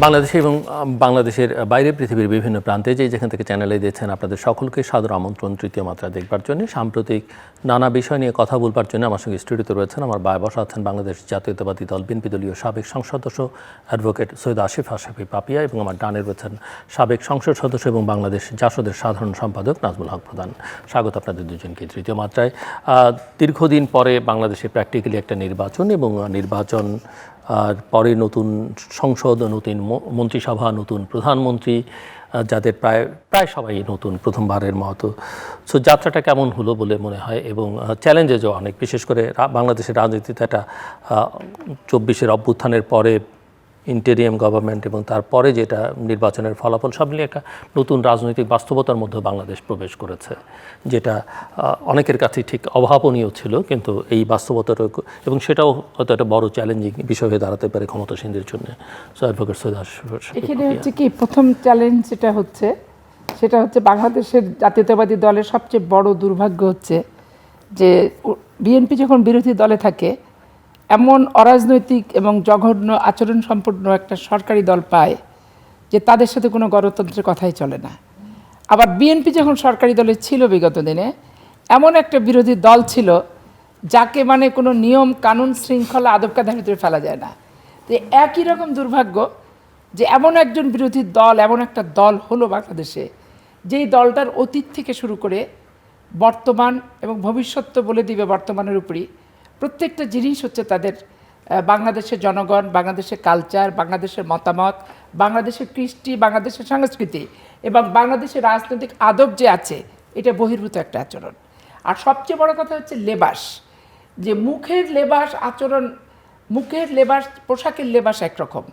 বাংলাদেশে এবং বাংলাদেশের বাইরে পৃথিবীর বিভিন্ন প্রান্তে যেখান থেকে চ্যানেলে দিয়েছেন আপনাদের সকলকে সাদর আমন্ত্রণ তৃতীয় মাত্রা দেখবার জন্য। সাম্প্রতিক নানা বিষয় নিয়ে কথা বলবার জন্য আমার সঙ্গে স্টুডিওতে রয়েছেন আমার বায় বসা আছেন বাংলাদেশ জাতীয়তাবাদী দল বিএনপি দলীয় সাবেক সংসদ সদস্য অ্যাডভোকেট সৈয়দ আসিফ আশরাফি পাপিয়া এবং আমার ডানে রয়েছেন সাবেক সংসদ সদস্য এবং বাংলাদেশ জাসদের সাধারণ সম্পাদক নাজমুল হক প্রধান। স্বাগত আপনাদের দুজনকে তৃতীয় মাত্রায়। দীর্ঘদিন পরে বাংলাদেশে প্র্যাকটিক্যালি একটা নির্বাচন এবং নির্বাচন আর পরে নতুন সংসদ, নতুন মন্ত্রিসভা, নতুন প্রধানমন্ত্রী, যাদের প্রায় সবাই নতুন প্রথমবারের মতো। সো যাত্রাটা কেমন হলো বলে মনে হয় এবং চ্যালেঞ্জেসও অনেক, বিশেষ করে বাংলাদেশের রাজনীতিতে একটা 24-এর অভ্যুত্থানের পরে ইন্টেরিয়াম গভর্নমেন্ট এবং তারপরে যেটা নির্বাচনের ফলাফল সব মিলিয়ে একটা নতুন রাজনৈতিক বাস্তবতার মধ্যে বাংলাদেশ প্রবেশ করেছে, যেটা অনেকের কাছে ঠিক অভাবনীয় ছিল, কিন্তু এই বাস্তবতার এবং সেটাও হয়তো একটা বড় চ্যালেঞ্জিং বিষয় হয়ে দাঁড়াতে পারে ক্ষমতাসীনদের জন্য। So advocate Syed Asif. এখানে হচ্ছে কি প্রথম চ্যালেঞ্জ সেটা হচ্ছে বাংলাদেশের জাতীয়তাবাদী দলের সবচেয়ে বড় দুর্ভাগ্য হচ্ছে যে বিএনপি যখন বিরোধী দলে থাকে এমন অরাজনৈতিক এবং জঘন্য আচরণ সম্পন্ন একটা সরকারি দল পায় যে তাদের সাথে কোনো গণতন্ত্রের কথাই চলে না। আবার বিএনপি যখন সরকারি দলে ছিল বিগত দিনে এমন একটা বিরোধী দল ছিল যাকে মানে কোনো নিয়ম কানুন শৃঙ্খলা আদব কায়দার ভিতরে ফেলা যায় না। তো একই রকম দুর্ভাগ্য যে এমন একজন বিরোধী দল, এমন একটা দল হলো বাংলাদেশে যেই দলটার অতীত থেকে শুরু করে বর্তমান এবং ভবিষ্যৎ তো বলে দিবে বর্তমানের উপরই প্রত্যেকটা জিনিস হচ্ছে তাদের বাংলাদেশের জনগণ, বাংলাদেশের কালচার, বাংলাদেশের মতামত, বাংলাদেশের কৃষ্টি, বাংলাদেশের সংস্কৃতি এবং বাংলাদেশের রাজনৈতিক আদব যে আছে এটা বহির্ভূত একটা আচরণ। আর সবচেয়ে বড় কথা হচ্ছে লেবাস, যে মুখের লেবাস, আচরণ, মুখের লেবাস, পোশাকের লেবাস একরকম,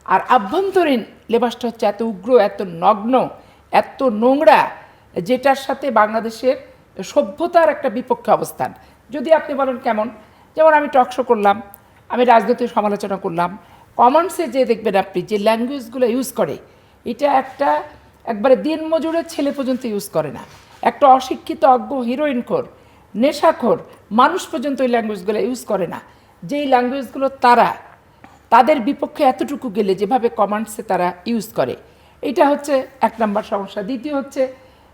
আর আভ্যন্তরীণ লেবাসটা হচ্ছে এত উগ্র, এত নগ্ন, এত নোংরা, যেটার সাথে বাংলাদেশের সভ্যতার একটা বিপক্ষে অবস্থান। যদি আপনি বলেন কেমন, যেমন আমি টকশো করলাম, আমি রাজনৈতিক সমালোচনা করলাম, কমন্সে যে দেখবেন আপনি যে ল্যাঙ্গুয়েজগুলো ইউজ করে এটা একবারে দিনমজুরের ছেলে পর্যন্ত ইউজ করে না। একটা অশিক্ষিত অজ্ঞ হিরোইনখোর, নেশাখোর মানুষ পর্যন্ত ওই ল্যাঙ্গুয়েজগুলো ইউজ করে না। যেই ল্যাঙ্গুয়েজগুলো তাদের বিপক্ষে এতটুকু গেলে যেভাবে কমান্ডসে তারা ইউজ করে, এটা হচ্ছে এক নম্বর সমস্যা। দ্বিতীয় হচ্ছে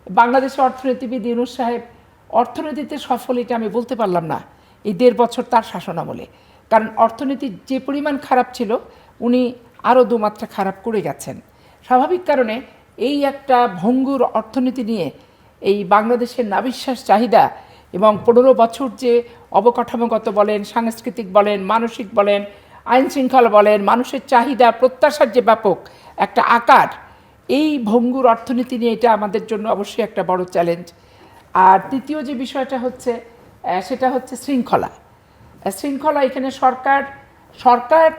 বাংলাদেশের অর্থনীতিবিদ ইউনূস সাহেব অর্থনীতিতে সফল এটা আমি বলতে পারলাম না এই 1.5 বছর তার শাসনামলে, কারণ অর্থনীতি যে পরিমাণ খারাপ ছিল উনি আরও 2 মাত্রা খারাপ করে গেছেন। স্বাভাবিক কারণে এই একটা ভঙ্গুর অর্থনীতি নিয়ে এই বাংলাদেশের নাবিশ্বাস চাহিদা এবং 15 বছর যে অবকাঠামোগত বলেন, সাংস্কৃতিক বলেন, মানসিক বলেন, আইন শৃঙ্খলা বলেন, মানুষের চাহিদা প্রত্যাশার যে ব্যাপক একটা আকার, এই ভঙ্গুর অর্থনীতি নিয়ে এটা আমাদের জন্য অবশ্যই একটা বড় চ্যালেঞ্জ। আর তৃতীয় যে বিষয়টা হচ্ছে সেটা হচ্ছে শৃঙ্খলা। এখানে সরকার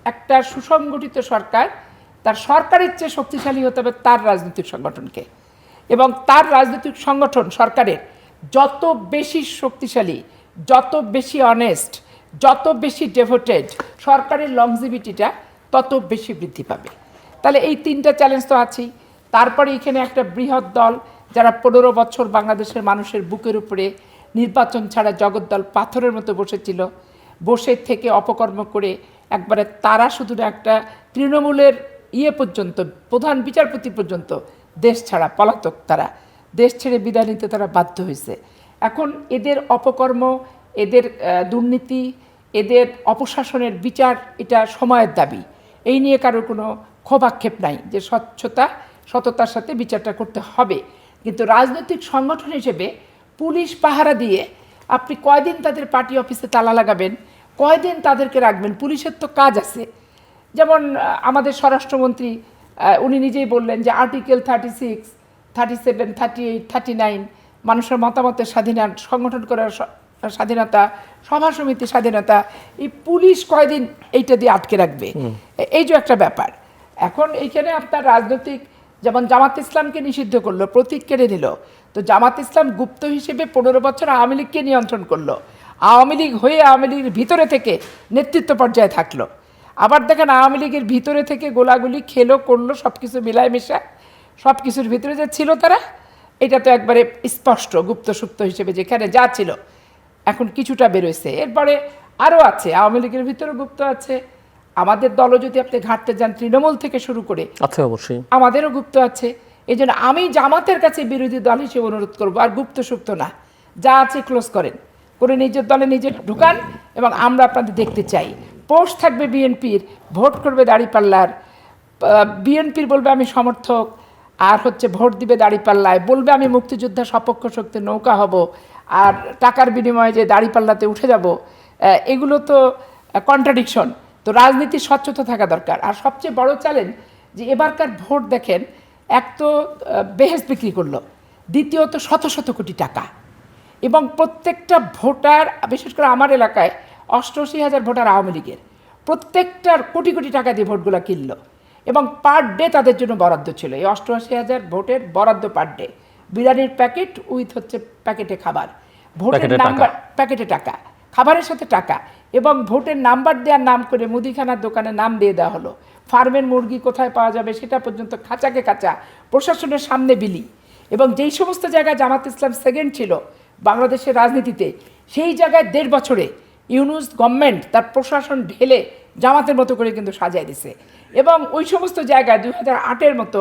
একটা সুসংগঠিত সরকার, তার সরকারের চেয়ে শক্তিশালী হতে হবে তার রাজনৈতিক সংগঠনকে, এবং তার রাজনৈতিক সংগঠন সরকারের যত বেশি শক্তিশালী, যত বেশি অনেস্ট, যত বেশি ডেভোটেড, সরকারের লংজিভিটিটা তত বেশি বৃদ্ধি পাবে। তাহলে এই 3টা চ্যালেঞ্জ তো আছেই। তারপরে এখানে একটা বৃহৎ দল যারা 15 বছর বাংলাদেশের মানুষের বুকের উপরে নির্বাচন ছাড়া জগদ্দল পাথরের মতো বসেছিল, বসে থেকে অপকর্ম করে একবারে তারা শুধু একটা তৃণমূলের পর্যন্ত, প্রধান বিচারপতি পর্যন্ত দেশ ছাড়া পলাতক, তারা দেশ ছেড়ে বিদায় নিতে তারা বাধ্য হয়েছে। এখন এদের অপকর্ম, এদের দুর্নীতি, এদের অপশাসনের বিচার এটা সময়ের দাবি। এই নিয়ে কারোর কোনো ক্ষোভাক্ষেপ নাই যে সততার সাথে বিচারটা করতে হবে। কিন্তু রাজনৈতিক সংগঠন হিসেবে পুলিশ পাহারা দিয়ে আপনি কয়দিন তাদের পার্টি অফিসে তালা লাগাবেন, কয়দিন তাদেরকে রাখবেন? পুলিশের তো কাজ আছে। যেমন আমাদের স্বরাষ্ট্রমন্ত্রী উনি নিজেই বললেন যে আর্টিকেল 36, 37, 38, 39 মানুষের মতামতের স্বাধীনতা, সংগঠন করার স্বাধীনতা, সভা সমিতির স্বাধীনতা, এই পুলিশ কয়দিন এইটা দিয়ে আটকে রাখবে? এই যে একটা ব্যাপার। এখন এইখানে আপনার রাজনৈতিক, যেমন জামাত ইসলামকে নিষিদ্ধ করলো, প্রতীক কেড়ে নিল, তো জামাত ইসলাম গুপ্ত হিসেবে 15 বছর আওয়ামী লীগকে নিয়ন্ত্রণ করলো, আওয়ামী লীগ হয়ে আওয়ামী লীগের ভিতরে থেকে নেতৃত্ব পর্যায়ে থাকলো। আবার দেখেন আওয়ামী লীগের ভিতরে থেকে গোলাগুলি খেলো, করলো, সব কিছু মিলায় মেশা, সব কিছুর ভিতরে যে ছিল তারা, এটা তো একবারে স্পষ্ট গুপ্ত সুপ্ত হিসেবে যেখানে যা ছিল এখন কিছুটা বেরোইছে। এরপরে আরও আছে, আওয়ামী লীগের ভিতরে গুপ্ত আছে, আমাদের দলও যদি আপনি ঘাটতে যান তৃণমূল থেকে শুরু করে আচ্ছা, অবশ্যই আমাদেরও গুপ্ত আছে। এই জন্য আমি জামাতের কাছে বিরোধী দল হিসেবে অনুরোধ করবো, আর গুপ্ত সুপ্ত না, যা আছে ক্লোজ করেন, করে নিজের দলে নিজে ঢুকান, এবং আমরা আপনাদের দেখতে চাই। পোস্ট থাকবে বিএনপির, ভোট করবে দাঁড়িপাল্লার, বিএনপির বলবে আমি সমর্থক, আর হচ্ছে ভোট দিবে দাঁড়িপাল্লায়, বলবে আমি মুক্তিযোদ্ধা সপক্ষ শক্তির নৌকা হব, আর টাকার বিনিময়ে যে দাঁড়িপাল্লাতে উঠে যাব, এগুলো তো কন্ট্রাডিকশন। তো রাজনীতির স্বচ্ছতা থাকা দরকার। আর সবচেয়ে বড় চ্যালেঞ্জ যে এবারকার ভোট দেখেন, এক তো বেহেস বিক্রি করলো, দ্বিতীয়ত শত শত কোটি টাকা, এবং প্রত্যেকটা ভোটার, বিশেষ করে আমার এলাকায় 88,000 ভোটার আওয়ামী লীগের, প্রত্যেকটার কোটি কোটি টাকা দিয়ে ভোটগুলো কিনলো, এবং পার ডে তাদের জন্য বরাদ্দ ছিল। এই 88,000 ভোটের বরাদ্দ পার ডে, বিরিয়ানির প্যাকেট উইথ হচ্ছে প্যাকেটে খাবার, ভোটের নাম্বার, প্যাকেটে টাকা, খাবারের সাথে টাকা, এবং ভোটের নাম্বার দেওয়ার নাম করে মুদিখানার দোকানে নাম দিয়ে দেওয়া হলো। ফার্মের মুরগি কোথায় পাওয়া যাবে সেটা পর্যন্ত খাঁচাকে খাঁচা, প্রশাসনের সামনে বিলি। এবং যেই সমস্ত জায়গায় জামাত ইসলাম সেকেন্ড ছিল বাংলাদেশের রাজনীতিতে, সেই জায়গায় 1.5 বছরে ইউনূস গভর্নমেন্ট তার প্রশাসন ঢেলে জামাতের মতো করে কিন্তু সাজাই দিছে। এবং ওই সমস্ত জায়গায় 2008-এর মতো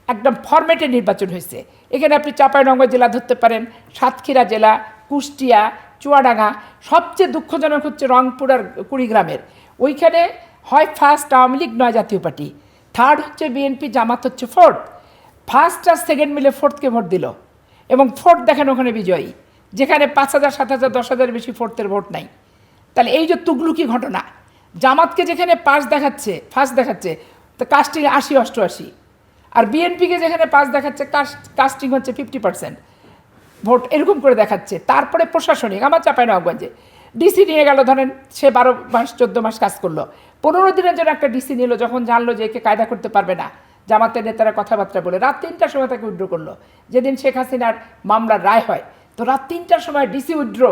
একদম ফরম্যাটে নির্বাচন হয়েছে। এখানে আপনি চাঁপাইনবাবগঞ্জ জেলা ধরতে পারেন, সাতক্ষীরা জেলা, কুষ্টিয়া, চুয়াডাঙ্গা, সবচেয়ে দুঃখজনক হচ্ছে রংপুর আর কুড়িগ্রামের। ওইখানে হয় ফার্স্ট আওয়ামী লীগ, নয় জাতীয় পার্টি, থার্ড হচ্ছে বিএনপি, জামাত হচ্ছে ফোর্থ, ফার্স্ট আর সেকেন্ড মিলে ফোর্থকে ভোট দিল, এবং ফোর্থ দেখেন ওখানে বিজয়ী, যেখানে 5,000, 7,000, 10,000 বেশি ফোর্থের ভোট নাই। তাহলে এই যে তুগলুকি ঘটনা, জামাতকে যেখানে ফার্স্ট দেখাচ্ছে, তো কাস্টিং 80-88, আর বিএনপিকে যেখানে পাস দেখাচ্ছে কাস্টিং হচ্ছে 50% ভোট, এরকম করে দেখাচ্ছে। তারপরে প্রশাসনিক, আমার চাঁপাইনবাবগঞ্জে ডিসি নিয়ে গেল, ধরেন সে 12 মাস 14 মাস কাজ করলো, 15 দিনের জন্য একটা ডিসি নিল, যখন জানলো যে একে কায়দা করতে পারবে না, জামাতের নেতারা কথাবার্তা বলে রাত 3টার সময় তাকে উইথড্র করলো। যেদিন শেখ হাসিনার মামলার রায় হয়, তো রাত 3টার সময় ডিসি উইথড্র,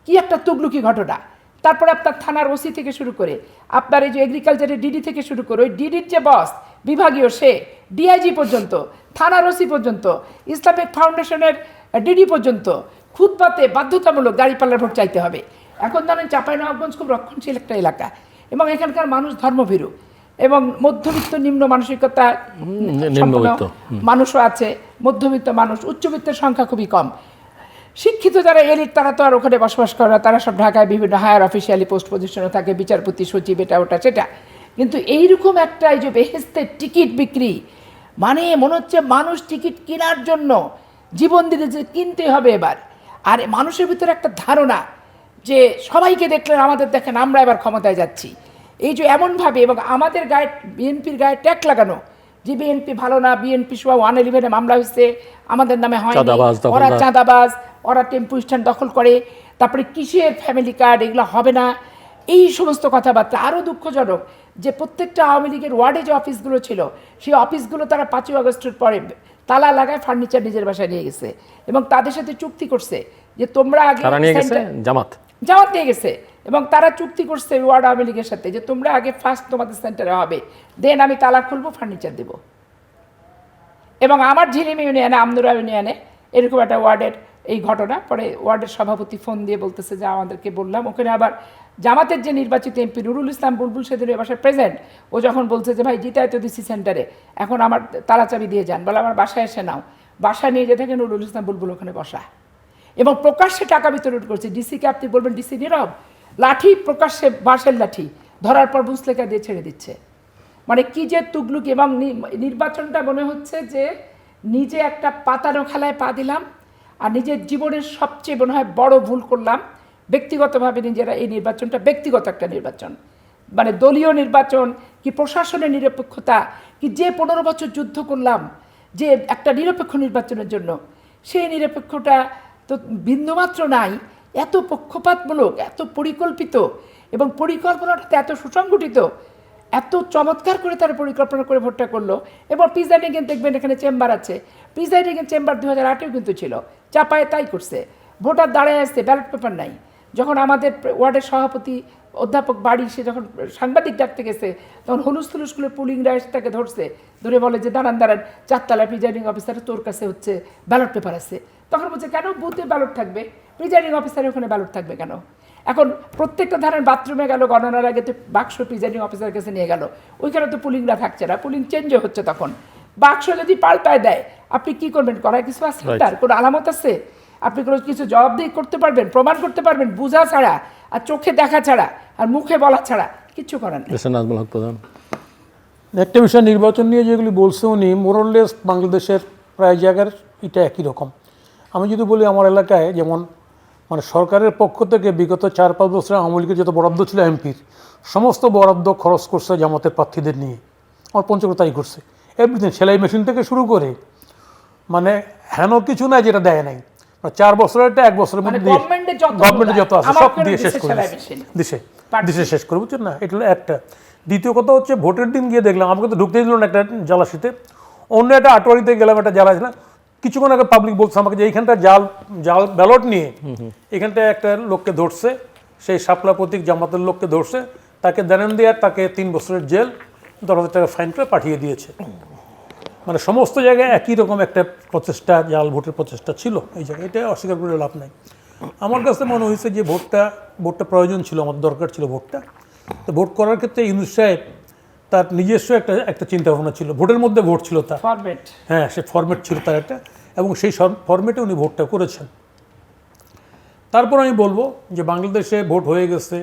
কি একটা তুগলুকি ঘটনা। তারপরে আপনার থানার ওসি থেকে শুরু করে, আপনার এই যে এগ্রিকালচারের ডিডি থেকে শুরু করে, ওই ডিডির যে বস বিভাগীয়, সে ডিআইজি পর্যন্ত, থানার ওসি পর্যন্ত, ইসলামিক ফাউন্ডেশনের ডিডি পর্যন্ত, খুতবাতে বাধ্যতামূলক দাঁড়িপাল্লার ভোট চাইতে হবে। এখন ধরেন চাঁপাইনবাবগঞ্জ খুব রক্ষণশীল একটা এলাকা, এবং এখানকার মানুষ ধর্মভীরু, এবং মধ্যবিত্ত নিম্ন মানসিকতা মানুষও আছে, মধ্যবিত্ত মানুষ, উচ্চবিত্তের সংখ্যা খুবই কম। শিক্ষিত যারা এলিট, তারা তো আর ওখানে বসবাস করে না, তারা সব ঢাকায় বিভিন্ন হায়ার অফিসিয়ালি পোস্ট পজিশনে থাকে, বিচারপতি, সচিব, এটা ওটা সেটা। কিন্তু এইরকম একটা এই যে বেহেস্তের টিকিট বিক্রি, মানে মনে হচ্ছে মানুষ টিকিট কেনার জন্য জীবন দিতে, যে কিনতে হবে এবার। আর মানুষের ভিতরে একটা ধারণা যে সবাইকে দেখলে আমাদের দেখেন আমরা এবার ক্ষমতায় যাচ্ছি, এই যে এমনভাবে, এবং আমাদের গায়ে, বিএনপির গায়ে ট্যাগ লাগানো যে বিএনপি ভালো না, বিএনপি সহ 111-এ মামলা হয়েছে, আমাদের নামে হয়, ওরা চাঁদাবাজ, ওরা টেম্পু স্ট্যান্ড দখল করে, তারপরে কিসের ফ্যামিলি কার্ড, এগুলো হবে না, এই সমস্ত কথাবার্তা। আরও দুঃখজনক যে প্রত্যেকটা আওয়ামী লীগের ওয়ার্ডে যে অফিসগুলো ছিল, সেই অফিসগুলো তারা 5ই আগস্টের পরে তালা লাগায় ফার্নিচার নিজের বাসায় নিয়ে গেছে, এবং তাদের সাথে চুক্তি করছে যে তোমরা আগে, জামাত নিয়ে গেছে, এবং তারা চুক্তি করছে ওয়ার্ড আওয়ামী লীগের সাথে যে তোমরা আগে ফার্স্ট তোমাদের সেন্টারে হবে, দেন আমি তালা খুলবো, ফার্নিচার দেবো। এবং আমার ঝিলিম ইউনিয়নে, আমনুরা ইউনিয়নে এরকম একটা ওয়ার্ডের এই ঘটনা, পরে ওয়ার্ডের সভাপতি ফোন দিয়ে বলতেছে যে আমাদেরকে বললাম, ওখানে আবার জামাতের যে নির্বাচিত এমপি নুরুল ইসলাম বুলবুল সেদিন বাসায় প্রেজেন্ট, ও যখন বলছে যে ভাই জিতায় তো দিচ্ছি সেন্টারে, এখন আমার তালা চাবি দিয়ে যান, বলে আমার বাসায় এসে নাও, বাসায় নিয়ে যেতে নুরুল ইসলাম বুলবুল ওখানে বসা, এবং প্রকাশ্যে টাকা বিতরণ করছে। ডিসিকে আপনি বলবেন ডিসি নীরব, লাঠি প্রকাশ্যে, বাঁশের লাঠি ধরার পর বুঝলেখা দিয়ে ছেড়ে দিচ্ছে। মানে কি যে তুগলুকি। এবং নির্বাচনটা মনে হচ্ছে যে নিজে একটা পাতানো খেলায় পা দিলাম, আর নিজের জীবনের সবচেয়ে মনে হয় বড় ভুল করলাম ব্যক্তিগতভাবে। নিজেরা এই নির্বাচনটা ব্যক্তিগত একটা নির্বাচন, মানে দলীয় নির্বাচন কি প্রশাসনের নিরপেক্ষতা কি, যে 15 বছর যুদ্ধ করলাম যে একটা নিরপেক্ষ নির্বাচনের জন্য, সেই নিরপেক্ষটা তো বিন্দুমাত্র নাই। এত পক্ষপাতমূলক, এত পরিকল্পিত, এবং পরিকল্পনাটা এত সুসংগঠিত, এত চমৎকার করে তারা পরিকল্পনা করে ভোটটা করলো। এবং প্রিজাইডিংয়ে দেখবেন এখানে চেম্বার আছে, প্রিজাইডিংয়ের চেম্বার 2008-এও কিন্তু ছিল, চাপায় তাই করছে। ভোটার দাঁড়ায় আসছে, ব্যালট পেপার নাই। যখন আমাদের ওয়ার্ডের সভাপতি অধ্যাপক বাড়ি, সে যখন সাংবাদিক ডাকতে গেছে, তখন হুলুস থুলুস করে পুলিংরা এসে তাকে ধরছে, ধরে বলে যে দাঁড়ান 4তলা প্রিজাইডিং অফিসার, তোর কাছে হচ্ছে ব্যালট পেপার আছে। তখন বলছে কেন বুথে ব্যালট থাকবে, প্রিজাইডিং অফিসারের ওখানে ব্যালট থাকবে কেন? এখন প্রত্যেকটা ধারের বাথরুমে গেল গণনার আগে তো বাক্স প্রিজাইডিং অফিসার কাছে নিয়ে গেল, ওইখানে তো পুলিংরা থাকছে না, পুলিং চেঞ্জও হচ্ছে। তখন বাক্স যদি পাল্টায় দেয় আপনি কি করবেন? করার কিছু আছে তার কোনো আলামত আছে? আপনি কোনো কিছু জবাবদিহি করতে পারবেন, প্রমাণ করতে পারবেন? বোঝা ছাড়া আর চোখে দেখা ছাড়া আর মুখে বলা ছাড়া কিচ্ছু করার নেই। নাজমুল হক প্রধান, একটা বিষয় নির্বাচন নিয়ে যেগুলি বলছে উনি মোরললেস বাংলাদেশের প্রায় জায়গার এটা একই রকম। আমি যদি বলি আমার এলাকায় যেমন মানে সরকারের পক্ষ থেকে বিগত 4-5 বছরে আওয়ামী লীগের যত বরাদ্দ ছিল এমপির সমস্ত বরাদ্দ খরচ করছে জামাতের প্রার্থীদের নিয়ে। আমার পঞ্চগড় তাই করছে, এভরিথিং, সেলাই মেশিন থেকে শুরু করে মানে হেন কিছু নাই যেটা দেয় নাই। 4 বছরেরটা 1 বছরের মধ্যে গভর্নমেন্টে যত আছে সব দিয়ে শেষ করে দিছে শেষ করে, বুঝছেন না? এটা হলো একটা। দ্বিতীয় কথা হচ্ছে ভোটের দিন গিয়ে দেখলাম, আমাকে তো ঢুকতেই দিল না একটা জালাশিতে, অন্য একটা আটোয়ারিতে গেলাম, একটা জ্বালাছিলাম। কিছুক্ষণ আগে পাবলিক বলছে আমাকে যে এইখানটা জাল ব্যালট নিয়ে এখানটায় একটা লোককে ধরছে, সেই শাপলা প্রতীক জামাতের লোককে ধরছে, তাকে দেনেন দিয়ে তাকে 3 বছরের জেল, 10,000 টাকা ফাইন করে পাঠিয়ে দিয়েছে। মানে সমস্ত জায়গায় একই রকম একটা প্রচেষ্টা, জাল ভোটের প্রচেষ্টা ছিল এই জায়গায়, এটা অস্বীকার করে লাভ নাই। আমার কাছে মনে হয়েছে যে ভোটটা প্রয়োজন ছিল, আমার দরকার ছিল ভোটটা। তো ভোট করার ক্ষেত্রে ইউনূস সাহেব তার নিজস্ব একটা চিন্তা ভাবনা ছিল, ভোটের মধ্যে ভোট ছিল তার, হ্যাঁ সে ফরম্যাট ছিল তার একটা, এবং সেই ফরম্যাটে উনি ভোটটা করেছেন। তারপর আমি বলবো যে বাংলাদেশে ভোট হয়ে গেছে,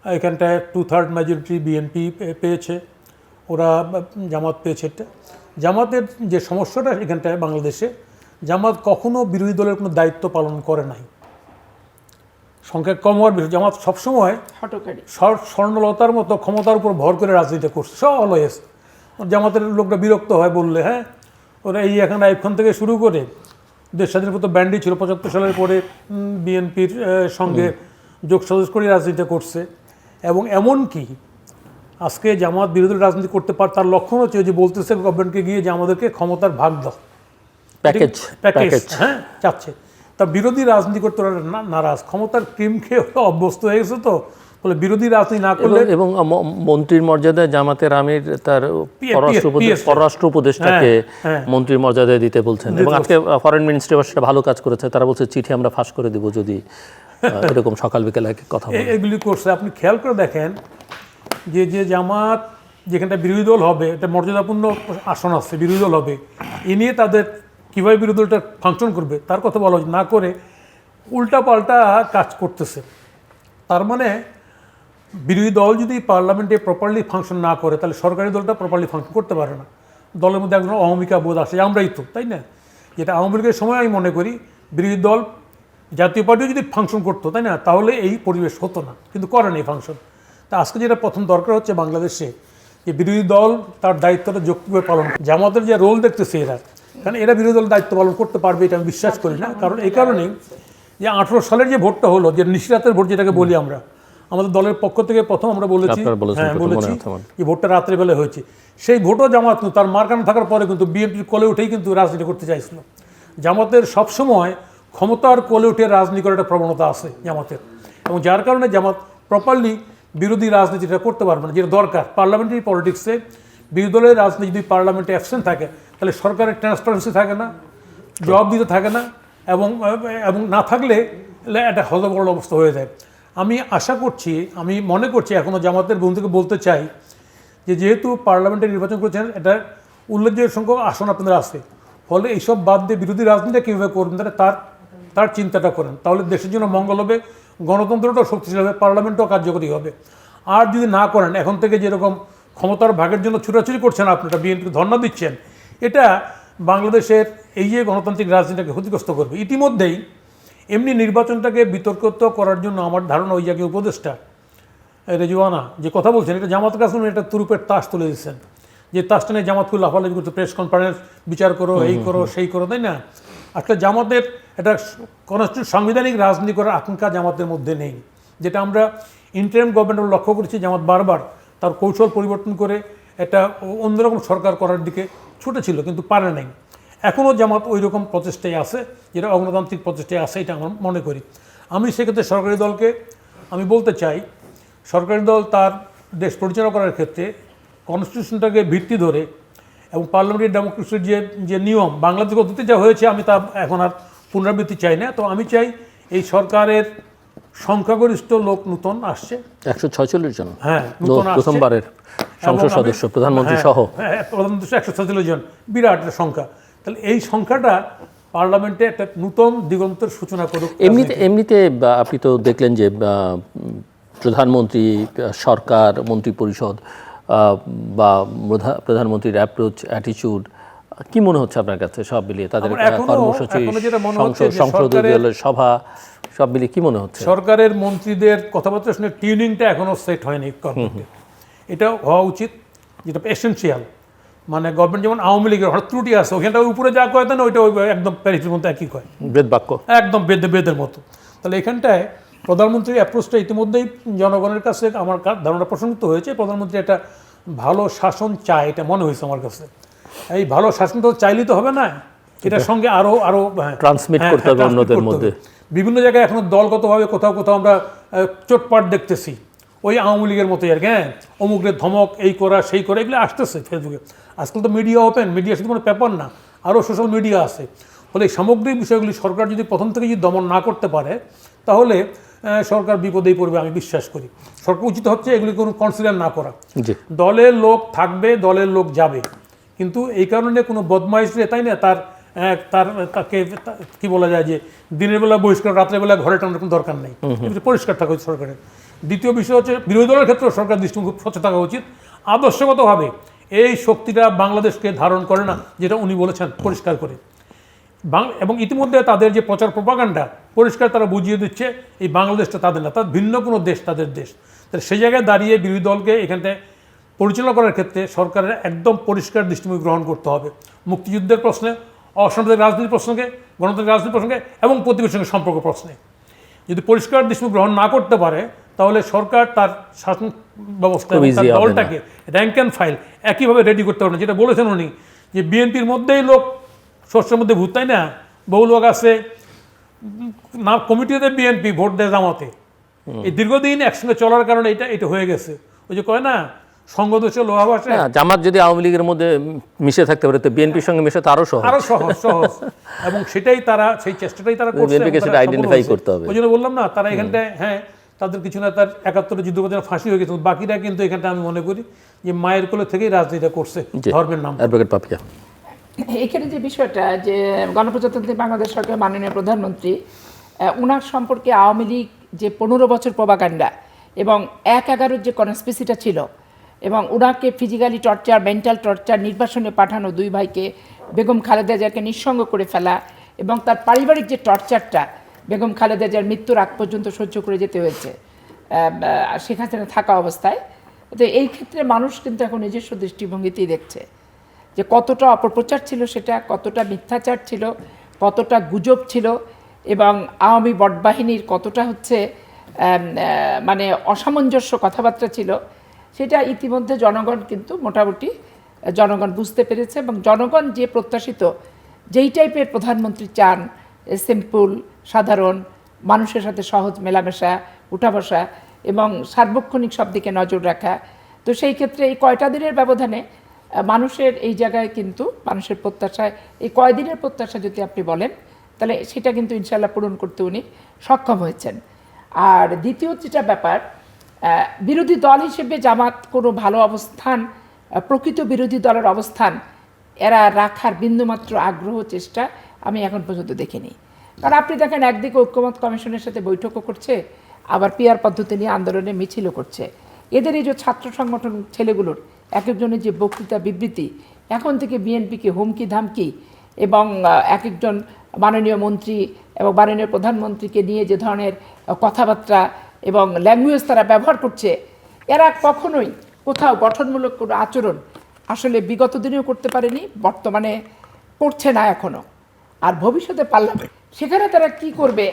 এখানটায় 2/3 মেজরিটি বিএনপি পেয়েছে, ওরা জামাত পেয়েছে। এটা জামাতের যে সমস্যাটা এখানটায় বাংলাদেশে, জামাত কখনো বিরোধী দলের কোনো দায়িত্ব পালন করে নাই, সংখ্যা কম হওয়ার বিষয়। জামাত সবসময় স্বর্ণলতার মতো ক্ষমতার উপর ভর করে রাজনীতি করছে, সব অলওয়েজ। জামাতের লোকটা বিরক্ত হয় বললে, হ্যাঁ ওরা এই এখন আইফোন থেকে শুরু করে দেশ স্বাধীনের মতো ব্যান্ডই ছিল, 75 সালের পরে বিএনপির সঙ্গে যোগ সাজস করে রাজনীতি করছে। এবং এমনকি আজকে জামাত বিরোধী রাজনীতি করতে পারে, তার লক্ষণ হচ্ছে যে বলতেছে গভর্নমেন্টকে গিয়ে যে আমাদেরকে ক্ষমতার ভাগ দাও, প্যাকেজ হ্যাঁ চাচ্ছে। তা বিরোধী রাজনীতি করতে ওরা নারাজ, ক্ষমতার ক্রিম খেয়ে অভ্যস্ত হয়ে গেছে, তো বলে বিরোধী রাজনীতি না করলে। এবং মন্ত্রীর মর্যাদায় জামাতের আমির তার পররাষ্ট্র উপদেষ্টাকে মন্ত্রীর মর্যাদায় দিতে বলছেন, এবং আজকে ফরেন মিনিস্ট্রি সেটা ভালো কাজ করেছে, তারা বলছে চিঠি আমরা ফাঁস করে দিব যদি এরকম সকাল বিকেলে কথা বলে। এগুলি করছে। আপনি খেয়াল করে দেখেন যে জামাত যেখানটা বিরোধী দল হবে, এটা মর্যাদাপূর্ণ আসন আছে, বিরোধী দল হবে, এ নিয়ে তাদের কীভাবে বিরোধী দলটা ফাংশন করবে তার কথা বলা না করে উল্টা পাল্টা কাজ করতেছে। তার মানে বিরোধী দল যদি পার্লামেন্টে প্রপারলি ফাংশন না করে, তাহলে সরকারি দলটা প্রপারলি ফাংশন করতে পারে না। দলের মধ্যে একজন অহমিকা বোধ আসে, আমরাই তো, তাই না? যেটা আওয়ামী লীগের সময় আমি মনে করি বিরোধী দল, জাতীয় পার্টিও যদি ফাংশন করতো, তাই না, তাহলে এই পরিবেশ হতো না, কিন্তু করে না এই ফাংশন। তা আজকে যেটা প্রথম দরকার হচ্ছে বাংলাদেশে, যে বিরোধী দল তার দায়িত্বটা যৌক্তিকভাবে পালন করে। জামাতের যে রোল দেখতেছে এরা, কারণ এরা বিরোধী দল দায়িত্ব পালন করতে পারবে এটা আমি বিশ্বাস করি না। কারণ এই কারণেই যে 18 সালের যে ভোটটা হলো, যে নিশিরাতের ভোট যেটাকে বলি আমরা, আমাদের দলের পক্ষ থেকে প্রথম আমরা বলেছি যে ভোটটা রাত্রেবেলা হয়েছে, সেই ভোটও জামাত তার মার্কানো থাকার পরে কিন্তু বিএনপির কোলে উঠেই কিন্তু রাজনীতি করতে চাইছিল। জামাতের সবসময় ক্ষমতার কোলে উঠে রাজনীতি করার একটা প্রবণতা আছে জামাতের, এবং যার কারণে জামাত প্রপারলি বিরোধী রাজনীতিটা করতে পারবে না, যেটা দরকার। পার্লামেন্টারি পলিটিক্সে বিরোধী দলের রাজনীতি যদি পার্লামেন্টে অ্যাবসেন্ট থাকে, তাহলে সরকারের ট্রান্সপারেন্সি থাকে না, জবাব দিতে থাকে না, এবং না থাকলে একটা হজবরল অবস্থা হয়ে যায়। আমি আশা করছি, আমি মনে করছি, এখনও জামাতের বন্ধুকে বলতে চাই যে যেহেতু পার্লামেন্টে নির্বাচন করেছেন, এটা উল্লেখযোগ্য সংখ্যক আসন আপনাদের আছে, ফলে এইসব বাদ দিয়ে বিরোধী রাজনীতিটা কীভাবে করবেন তার চিন্তাটা করেন, তাহলে দেশের জন্য মঙ্গল হবে, গণতন্ত্রটাও শক্তিশালী হবে, পার্লামেন্টও কার্যকরী হবে। আর যদি না করেন, এখন থেকে যেরকম ক্ষমতার ভাগের জন্য ছুটাছুটি করছেন, আপনারা বিএনপিকে ধর্ণা দিচ্ছেন, এটা বাংলাদেশের এই যে গণতান্ত্রিক রাজনীতিটাকে ক্ষতিগ্রস্ত করবে। ইতিমধ্যেই এমনি নির্বাচনটাকে বিতর্কিত করার জন্য আমার ধারণা ওই জায়গায় উপদেষ্টা রেজওয়ানা যে কথা বলছেন, এটা জামাতের কাছে একটা তুরুপের তাস তুলে দিচ্ছেন, যে তাসটা নিয়ে জামাতকে লাফালাফি করতে, প্রেস কনফারেন্স, বিচার করো, এই করো, সেই করো, তাই না? আসলে জামাতের এটা সাংবিধানিক রাজনীতি করার আকাঙ্ক্ষা জামাতের মধ্যে নেই, যেটা আমরা ইন্টারিম গভর্নমেন্ট লক্ষ্য করেছি। জামাত বারবার তার কৌশল পরিবর্তন করে একটা অন্যরকম সরকার করার দিকে ছুটেছিল, কিন্তু পারে নাই। এখনও জামাত ওই রকম প্রচেষ্টায় আছে, যেটা অগণতান্ত্রিক প্রচেষ্টায় আছে, এটা আমার মনে করি। আমি সেক্ষেত্রে সরকারি দলকে আমি বলতে চাই, সরকারি দল তার দেশ পরিচালনা করার ক্ষেত্রে কনস্টিটিউশনটাকে ভিত্তি ধরে এবং পার্লামেন্টারি ডেমোক্রেসির যে নিয়ম বাংলাদেশ অতীতে যা হয়েছে, আমি তা এখন আর পুনরাবৃত্তি চাই না। তো আমি চাই এই সরকারের সংখ্যাগরিষ্ঠ লোক নূতন আসছে। 146 জন হ্যাঁ, লোক নূতন আসছে। প্রথমবারের সংসদ সদস্য, প্রধানমন্ত্রী সহ। হ্যাঁ, প্রধানমন্ত্রী 146 জন, বিরাট একটা সংখ্যা। তাহলে এই সংখ্যাটা পার্লামেন্টে একটা নূতন দিগন্তের সূচনা করুক। এমনিতে আপনি তো দেখলেন যে প্রধানমন্ত্রী, সরকার, মন্ত্রী পরিষদ বা প্রধানমন্ত্রীর অ্যাপ্রোচ, অ্যাটিচিউড, কি মনে হচ্ছে আপনার কাছে সব মিলিয়ে তাদের কর্মসূচি, সংসদীয় সভা সব মিলিয়ে কি মনে হচ্ছে? সরকারের মন্ত্রীদের কথাবার্তা শুনে টিউনিংটা এখনো সেট হয়নি গভর্নমেন্টে। এটা হওয়া উচিত, যেটা এসেনশিয়াল। মানে গভর্নমেন্ট যেমন আওয়ামী লীগের হঠাৎ ত্রুটি আছে, ওখানটা উপরে যা কয় না ওইটা একদম প্যারিসের মতো একই কয়, বেদ বাক্য, একদম বেদের মতো। তাহলে এখানটায় প্রধানমন্ত্রীর অ্যাপ্রোচটা ইতিমধ্যেই জনগণের কাছে আমার ধারণা প্রসঙ্গিত হয়েছে। প্রধানমন্ত্রী একটা ভালো শাসন চায়, এটা মনে হয়েছে আমার কাছে। এই ভালো শাসন তো চাইলেই তো হবে না, এটার সঙ্গে আরো ট্রান্সমিট করতে হবে অন্যদের মধ্যে। বিভিন্ন জায়গায় এখনো দলগতভাবে কোথাও কোথাও আমরা চোটপাট দেখতেছি, ওই আওয়ামী লীগের মতোই আর কি। হ্যাঁ, অমুকের ধমক, এই করা সেই করা, এগুলো আসতেছে ফেসবুকে। আজকাল তো মিডিয়া ওপেন, মিডিয়া শুধু কোনো পেপার না, আরও সোশ্যাল মিডিয়া আছে। ফলে এই সামগ্রিক বিষয়গুলি সরকার যদি প্রথম থেকে যদি দমন না করতে পারে, তাহলে সরকার বিপদেই পড়বে আমি বিশ্বাস করি। সরকার উচিত হচ্ছে এগুলি কোনো কনসিডার না করা। দলের লোক থাকবে, দলের লোক যাবে, কিন্তু এই কারণে কোনো বদমাইশ তাই না তাকে কি বলা যায় যে দিনের বেলা বহিষ্কার, রাত্রেবেলা ঘরে টানার কোনো দরকার নেই। পরিষ্কার থাকা উচিত সরকারের। দ্বিতীয় বিষয় হচ্ছে বিরোধী দলের ক্ষেত্রে সরকার দৃষ্টিভঙ্গি খুব সচেতন থাকা উচিত। আদর্শগতভাবে এই শক্তিটা বাংলাদেশকে ধারণ করে না, যেটা উনি বলেছেন পরিষ্কার করে। এবং ইতিমধ্যে তাদের যে প্রচার প্রপাগান্ডা পরিষ্কার তারা বুঝিয়ে দিচ্ছে এই বাংলাদেশটা তাদের না, তার ভিন্ন কোনো দেশ, তাদের দেশ। তাহলে সেই জায়গায় দাঁড়িয়ে বিরোধী দলকে এখানটায় পরিচালনা করার ক্ষেত্রে সরকারের একদম পরিষ্কার দৃষ্টিভঙ্গি গ্রহণ করতে হবে। মুক্তিযুদ্ধের প্রশ্নে, অসাম্প্রদায়িক রাজনীতির প্রসঙ্গে, গণতান্ত্রিক রাজনীতির প্রসঙ্গে এবং প্রতিবেশীর সঙ্গে সম্পর্ক প্রশ্নে যদি পরিষ্কার দৃষ্টিভঙ্গি গ্রহণ না করতে পারে, তাহলে সরকার তার শাসন ব্যবস্থা, তার দলটাকে র্যাঙ্ক অ্যান্ড ফাইল একইভাবে রেডি করতে পারে না। যেটা বলেছেন উনি যে বিএনপির মধ্যেই লোক শস্যের মধ্যে ভূত, তাই না? বহু লোক আছে না কমিটিতে বিএনপি, ভোট দেয় জামাতে। এই দীর্ঘদিন একসঙ্গে চলার কারণে এটা হয়ে গেছে। ওই যে কয় না সংঘদোষে লোহা ভাসে। জামাত যদি আওয়ামী লীগের মধ্যে মিশে থাকতে পারে তো বিএনপির সঙ্গে মিশে তো আরো সহজ। এবং সেটাই তারা, সেই চেষ্টাটাই তারা করছে। আইডেন্টিফাই করতে হবে। ওই জন্য বললাম না, তারা এখানটায় হ্যাঁ তাদের কিছু না, তার 71 যুদ্ধবাদের ফাঁসি হয়ে গেছে, বাকিরা কিন্তু এখানটা আমি মনে করি যে মায়ের কোলে থেকেই রাজনীতিটা করছে ধর্মের নাম। অ্যাডভোকেট পাপিয়া, এখানে যে বিষয়টা যে গণপ্রজাতন্ত্রী বাংলাদেশ সরকারের মাননীয় প্রধানমন্ত্রী উনার সম্পর্কে আওয়ামী লীগ যে 15 বছর প্রপাগান্ডা এবং 1/11 যে কনস্পিরেসিটা ছিল, এবং উনাকে ফিজিক্যালি টর্চার, মেন্টাল টর্চার, নির্বাসনে পাঠানো, দুই ভাইকে বেগম খালেদা জিয়াকে নিঃসঙ্গ করে ফেলা, এবং তার পারিবারিক যে টর্চারটা বেগম খালেদা জিয়ার মৃত্যুর আগ পর্যন্ত সহ্য করে যেতে হয়েছে শেখ হাসিনা থাকা অবস্থায়। তো এই ক্ষেত্রে মানুষ কিন্তু এখন নিজস্ব দৃষ্টিভঙ্গিতেই দেখছে যে কতটা অপপ্রচার ছিল, সেটা কতটা মিথ্যাচার ছিল, কতটা গুজব ছিল, এবং আওয়ামী বটবাহিনীর কতটা হচ্ছে মানে অসামঞ্জস্য কথাবার্তা ছিল, সেটা ইতিমধ্যে জনগণ কিন্তু মোটামুটি জনগণ বুঝতে পেরেছে। এবং জনগণ যে প্রত্যাশিত যেই টাইপের প্রধানমন্ত্রী চান, সিম্পল, সাধারণ, মানুষের সাথে সহজ মেলামেশা, উঠা বসা এবং সার্বক্ষণিক সব দিকে নজর রাখা, তো সেই ক্ষেত্রে এই কয়টা দিনের ব্যবধানে মানুষের এই জায়গায় কিন্তু মানুষের প্রত্যাশায়, এই কয়দিনের প্রত্যাশা যদি আপনি বলেন, তাহলে সেটা কিন্তু ইনশাল্লাহ পূরণ করতে উনি সক্ষম হয়েছেন। আর দ্বিতীয় যেটা ব্যাপার, বিরোধী দল হিসেবে জামাত কোনো ভালো অবস্থান, প্রকৃত বিরোধী দলের অবস্থান এরা রাখার বিন্দুমাত্র আগ্রহ চেষ্টা আমি এখন পর্যন্ত দেখিনি। কারণ আপনি দেখেন একদিকে ঐক্যমত কমিশনের সাথে বৈঠকও করছে, আবার পিআর পদ্ধতি নিয়ে আন্দোলনে মিছিলও করছে। এদের এই যে ছাত্র সংগঠন ছেলেগুলোর এক একজনের যে বক্তৃতা, বিবৃতি, এখন থেকে বিএনপিকে হুমকি ধামকি, এবং এক একজন মাননীয় মন্ত্রী এবং মাননীয় প্রধানমন্ত্রীকে নিয়ে যে ধরনের কথাবার্তা এবং ল্যাঙ্গুয়েজ তারা ব্যবহার করছে, এরা কখনোই কোথাও গঠনমূলক কোনো আচরণ আসলে বিগত দিনেও করতে পারেনি, বর্তমানে করছে না এখনও, আর ভবিষ্যতে পারলাম সেখানে তারা কি করবে।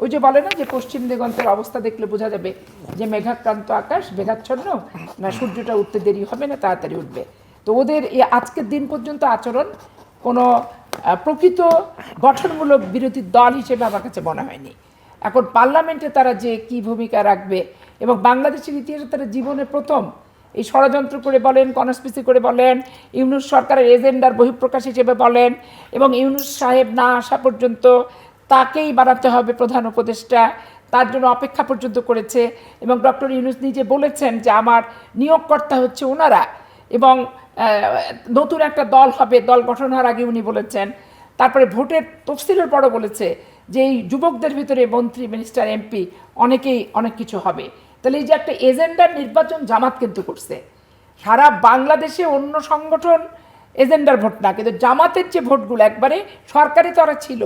ওই যে বলে না যে পশ্চিম দিগন্তের অবস্থা দেখলে বোঝা যাবে যে মেঘাক্রান্ত আকাশ মেঘাচ্ছন্ন, না সূর্যটা উঠতে দেরি হবে না তাড়াতাড়ি উঠবে। তো ওদের এই আজকের দিন পর্যন্ত আচরণ কোনো প্রকৃত গঠনমূলক বিরোধী দল হিসেবে আমার কাছে মনে হয়নি। এখন পার্লামেন্টে তারা যে কি ভূমিকা রাখবে, এবং বাংলাদেশের ইতিহাসে তারা জীবনে প্রথম এই ষড়যন্ত্র করে বলেন, কনস্পিরেসি করে বলেন, ইউনূস সরকারের এজেন্ডার বহিঃপ্রকাশ হিসেবে বলেন, এবং ইউনূস সাহেব না আসা পর্যন্ত তাকেই বানাতে হবে প্রধান উপদেষ্টা, তার জন্য অপেক্ষা পর্যন্ত করেছে এবং ডক্টর ইউনূস নিজে বলেছেন যে আমার নিয়োগকর্তা হচ্ছে ওনারা এবং নতুন একটা দল হবে, দল গঠন হওয়ার আগে উনি বলেছেন। তারপরে ভোটের তফসিলের পরও বলেছে যে এই যুবকদের ভিতরে মন্ত্রী, মিনিস্টার, এমপি অনেকেই অনেক কিছু হবে। তাহলে এই যে একটা এজেন্ডার নির্বাচন জামাত কিন্তু করছে। সারা বাংলাদেশে অন্য সংগঠন এজেন্ডার ভোট না, কিন্তু জামাতের যে ভোটগুলো একবারে সরকারি তরা ছিল,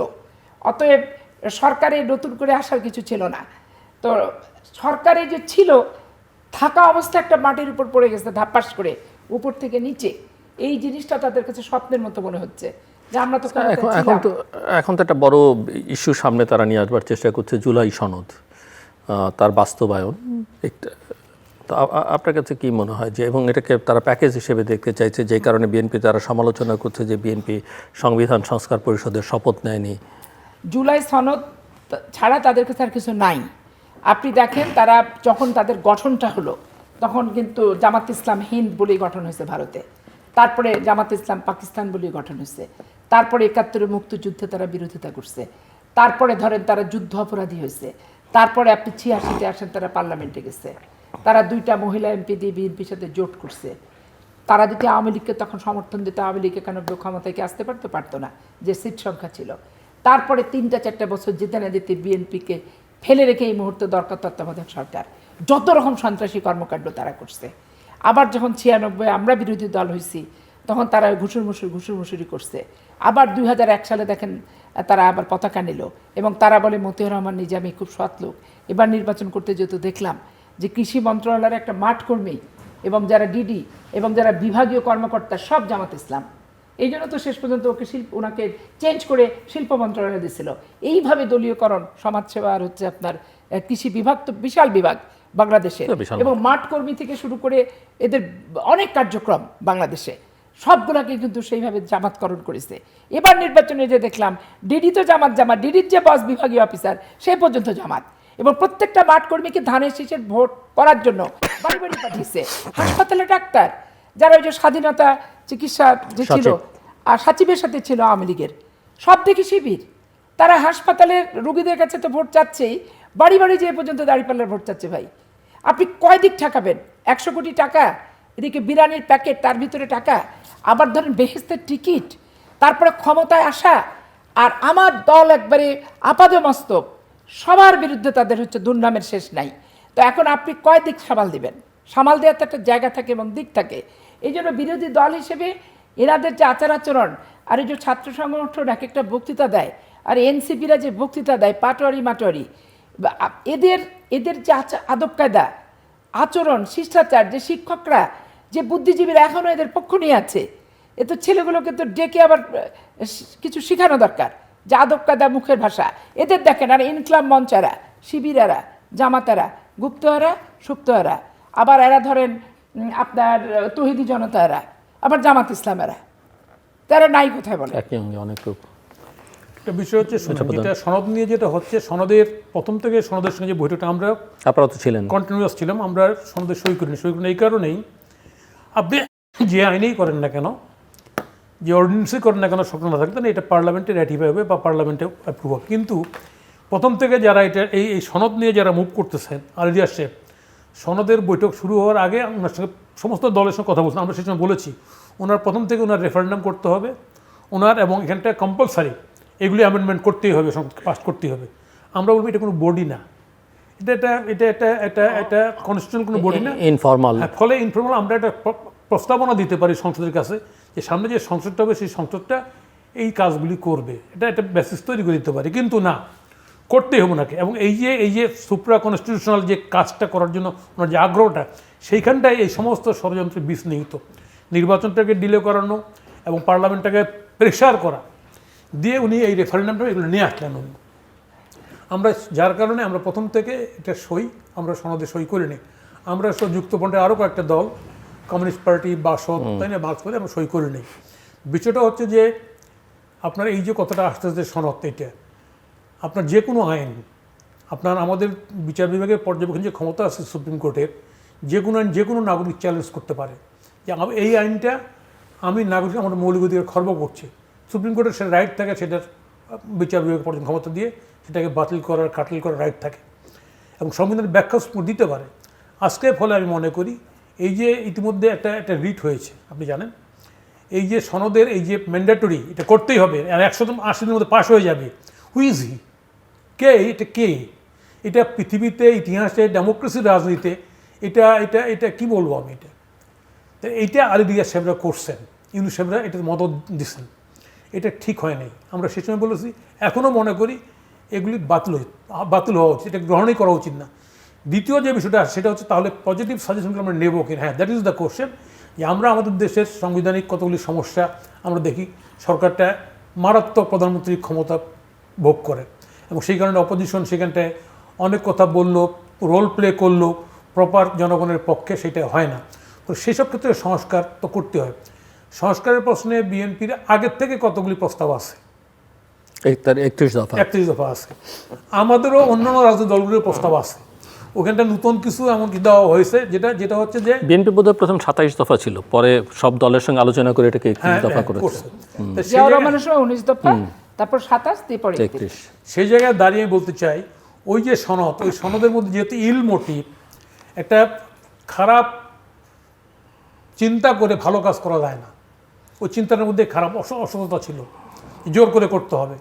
অতএব সরকারে নতুন করে আসার কিছু ছিল না। তো সরকারে যে ছিল থাকা অবস্থা একটা মাটির উপর পড়ে গেছে ধাপাস করে উপর থেকে নিচে। এই জিনিসটা তাদের কাছে স্বপ্নের মতো মনে হচ্ছে যে আমরা তো এখন তো একটা বড় ইস্যু সামনে তারা নিয়ে আসবার চেষ্টা করছে, জুলাই সনদ, তার বাস্তবায়ন। তো আপনার কাছে কি মনে হয় যে, এবং এটাকে তারা প্যাকেজ হিসেবে দেখতে চাইছে, যেই কারণে বিএনপি তারা সমালোচনা করছে যে বিএনপি সংবিধান সংস্কার পরিষদের শপথ নেয়নি। জুলাই সনদ ছাড়া তাদের কাছে আর কিছু নাই। আপনি দেখেন তারা যখন তাদের গঠনটা হলো তখন কিন্তু জামাত ইসলাম হিন্দ বলেই গঠন হয়েছে ভারতে, তারপরে জামাত ইসলাম পাকিস্তান বলেই গঠন হয়েছে, তারপরে ৭১ মুক্তিযুদ্ধে তারা বিরোধিতা করছে, তারপরে ধরেন তারা যুদ্ধ অপরাধী হয়েছে, তারপরে আপনি ৮৬-তে আসেন তারা পার্লামেন্টে গেছে, তারা ২টা মহিলা এমপি দিয়ে বিএনপির সাথে জোট করছে। তারা যদি আওয়ামী লীগকে তখন সমর্থন দিত, আওয়ামী লীগকে কেন ক্ষমতায় কি আসতে পারতো না, যে সিট সংখ্যা ছিল। তারপরে ৩-৪টা বছর যেতে না যেতে বিএনপিকে ফেলে রেখে এই মুহূর্তে দরকার তত্ত্বাবধায়ক সরকার, যত রকম সন্ত্রাসী কর্মকাণ্ড তারা করছে। আবার যখন ৯৬ আমরা বিরোধী দল হয়েছি তখন তারা ঘুষুর করছে। আবার ২০০১ সালে দেখেন তারা আবার পতাকা নিল এবং তারা বলে মতিউর রহমান নিজামী খুব সৎ লোক। এবার নির্বাচন করতে যেহেতু দেখলাম যে কৃষি মন্ত্রণালয়ের একটা মাঠ কর্মী এবং যারা ডিডি এবং যারা বিভাগীয় কর্মকর্তা সব জামাত ইসলাম। এই জন্য তো শেষ পর্যন্ত ওনাকে চেঞ্জ করে শিল্প মন্ত্রণালয় দিয়েছিল। এইভাবে দলীয়করণ, সমাজসেবা আর হচ্ছে আপনার কৃষি বিভাগ তো বিশাল বিভাগ বাংলাদেশে, এবং মাঠ কর্মী থেকে শুরু করে এদের অনেক কার্যক্রম বাংলাদেশে সবগুলোকে কিন্তু সেইভাবে জামাতকরণ করেছে। এবার নির্বাচনে যে দেখলাম ডিডি তো জামাত, ডিডির যে বস বিভাগীয় অফিসার সে পর্যন্ত জামাত, এবং প্রত্যেকটা মাঠ কর্মীকে ধানের শীষের ভোট করার জন্য বাড়ি বাড়ি পাঠিয়েছে। হাসপাতালে ডাক্তার যারা ওই যে স্বাধীনতা চিকিৎসা যে ছিল আর সচিবের সাথে ছিল আওয়ামী লীগের, সব দেখি শিবির, তারা হাসপাতালের রোগীদের কাছে তো ভোট চাচ্ছেই, বাড়ি বাড়ি যে পর্যন্ত দাঁড়িপাল্লার ভোট চাচ্ছে। ভাই আপনি কয় দিক ঠেকাবেন? ১০০ কোটি টাকা, এদিকে বিরিয়ানির প্যাকেট, তার ভিতরে টাকা, আবার ধরেন বেহেস্তের টিকিট, তারপরে ক্ষমতায় আসা, আর আমার দল একবারে আপাদমস্তক সবার বিরুদ্ধে তাদের হচ্ছে দুর্নামের শেষ নাই। তো এখন আপনি কয় দিক সামাল দিবেন? সামাল দেওয়ার তো একটা জায়গা থাকে এবং দিক থাকে। এই জন্য বিরোধী দল হিসেবে এনাদের যে আচার আচরণ, আর এই যে ছাত্র সংগঠন এক একটা বক্তৃতা দেয়, আর এনসিপিরা যে বক্তৃতা দেয় পাটোয়ারি মাটোয়ারি, এদের যে আদব কায়দা, আচরণ, শিষ্টাচার, যে শিক্ষকরা, যে বুদ্ধিজীবীরা এখনও এদের পক্ষ নিয়ে আছে, এ তো ছেলেগুলোকে তো ডেকে আবার কিছু শেখানো দরকার, যে আদব কায়দা, মুখের ভাষা। এদের দেখেন, আর ইনকলাব মঞ্চারা, শিবিরারা, জামাতারা, গুপ্তহারা, সুপ্তহারা, আবার এরা ধরেন আপনার তৌহিদি জনতারা, আবার জামাত ইসলামেরা, তারা নাই কোথায় বলে। অনেক একটা বিষয় হচ্ছে যেটা সনদ নিয়ে যেটা হচ্ছে, সনদের প্রথম থেকে সনদের সঙ্গে যে বৈঠকটা আমরা আপনারা তো ছিলেন, কন্টিনিউয়াস ছিলাম, আমরা সনদের সই করিনি এই কারণেই, আপনি যে আইনেই করেন না কেন, যে অর্ডিন্যান্সই করেন না কেন, শক্ত না থাকতেন এটা পার্লামেন্টে র্যাটিফাই হবে বা পার্লামেন্টে অ্যাপ্রুভ হবে। কিন্তু প্রথম থেকে যারা এটা এই সনদ নিয়ে যারা মুভ করতেছেন, আলিয়ার শেখ, সনদের বৈঠক শুরু হওয়ার আগে ওনার সঙ্গে সমস্ত দলের সঙ্গে কথা বলছেন। আমরা সেই সময় বলেছি ওনার প্রথম থেকে ওনার রেফারেন্ডাম করতে হবে ওনার, এবং এখানটা কম্পালসারি এগুলি অ্যামেন্ডমেন্ট করতেই হবে, পাস করতেই হবে। আমরা বলবো এটা কোনো বডি না, এটা কনস্টিটিউশনাল কোনো বডি না, ইনফর্মাল। ফলে ইনফর্মাল আমরা একটা প্রস্তাবনা দিতে পারি সংসদের কাছে যে সামনে যে সংসদটা হবে সেই সংসদটা এই কাজগুলি করবে, এটা একটা বেসিস তৈরি করে দিতে পারি। কিন্তু না, করতেই হবে নাকি। এবং এই যে সুপ্রা কনস্টিটিউশনাল যে কাজটা করার জন্য ওনার যে আগ্রহটা, সেইখানটায় এই সমস্ত ষড়যন্ত্রের বীজ নিহিত। নির্বাচনটাকে ডিলে করানো এবং পার্লামেন্টটাকে প্রেশার করা দিয়ে উনি এই রেফারেন্ডামটা এগুলো নিয়ে আসলেন উনি। আমরা যার কারণে আমরা প্রথম থেকে এটা আমরা সনদে সই করিনি। আমরা যুক্তফ্রন্টে আরও কয়েকটা দল, কমিউনিস্ট পার্টি, বাসদ, তাই না, মার্ক্সবাদী, আমরা সই করিনি। বিষয়টা হচ্ছে যে আপনার এই যে কথাটা আস্তে আস্তে সনদ, এটা আপনার যে কোনো আইন, আপনার আমাদের বিচার বিভাগের পর্যবেক্ষণ যে ক্ষমতা আছে সুপ্রিম কোর্টের, যে কোনো আইন যে কোনো নাগরিক চ্যালেঞ্জ করতে পারে যে এই আইনটা আমি নাগরিক আমার মৌলিক অধিকার খর্ব করছি। সুপ্রিম কোর্টের সে রাইট থাকে, সেটার বিচার বিভাগের পর্যন্ত ক্ষমতা দিয়ে সেটাকে বাতিল করার, কাটিল করার রাইট থাকে। এবং সংবিধানের ব্যাখ্যা দিতে পারে। আজকে ফলে আমি মনে করি এই যে ইতিমধ্যে একটা রিট হয়েছে, আপনি জানেন, এই যে সনদের এই যে ম্যান্ডেটরি, এটা করতেই হবে আর 180 দিনের মধ্যে পাশ হয়ে যাবে। হুইজ হি? কে এটা? কে এটা? পৃথিবীতে, ইতিহাসে, ডেমোক্রেসির রাজনীতিতে এটা এটা এটা কি বলবো আমি? এইটা আলী রিয়াজ সাহেবরা করছেন, ইউনূস সাহেবরা এটার মদত দিচ্ছেন। এটা ঠিক হয় নাই। আমরা সে সময় বলেছি, এখনও মনে করি এগুলি বাতিল হওয়া উচিত, এটা গ্রহণই করা উচিত না। দ্বিতীয় যে বিষয়টা আছে সেটা হচ্ছে তাহলে পজিটিভ সাজেশনগুলো আমরা নেব কিনা। হ্যাঁ, দ্যাট ইজ দ্য কোশ্চেন। যে আমরা আমাদের দেশের সাংবিধানিক কতগুলি সমস্যা আমরা দেখি, সরকারটা মারাত্মক প্রধানমন্ত্রীর ক্ষমতা ভোগ করে এবং সেই কারণে অপোজিশন সেখানটায় অনেক কথা বললো, রোল প্লে করলো, প্রপার জনগণের পক্ষে সেটা হয় না। তো সেসব ক্ষেত্রে সংস্কার তো করতে হয়। সংস্কারের প্রশ্নে বিএনপির আগের থেকে কতগুলি প্রস্তাব আছে, 31 দফা আছে। আমাদেরও অন্যান্য রাজনৈতিক দলগুলির প্রস্তাব আছে। ওখানটা নতুন কিছু এমন কি দেওয়া হয়েছে যেটা হচ্ছে যে বিএনপি বোধহয় প্রথম 27 দফা ছিল, পরে সব দলের সঙ্গে আলোচনা করে এটাকে 31 দফা করেছে। জিয়াউর রহমানের সময় 19 দফা, তারপর 27, তারপরে 31। সেই জায়গায় দাঁড়িয়ে বলতে চাই, ওই যে সনদ, ওই সনদের মধ্যে যেহেতু ইল মোটিভ, একটা খারাপ চিন্তা করে ভালো কাজ করা যায় না। ওই চিন্তার মধ্যে খারাপ অসততা ছিল, জোর করে করতে হবে,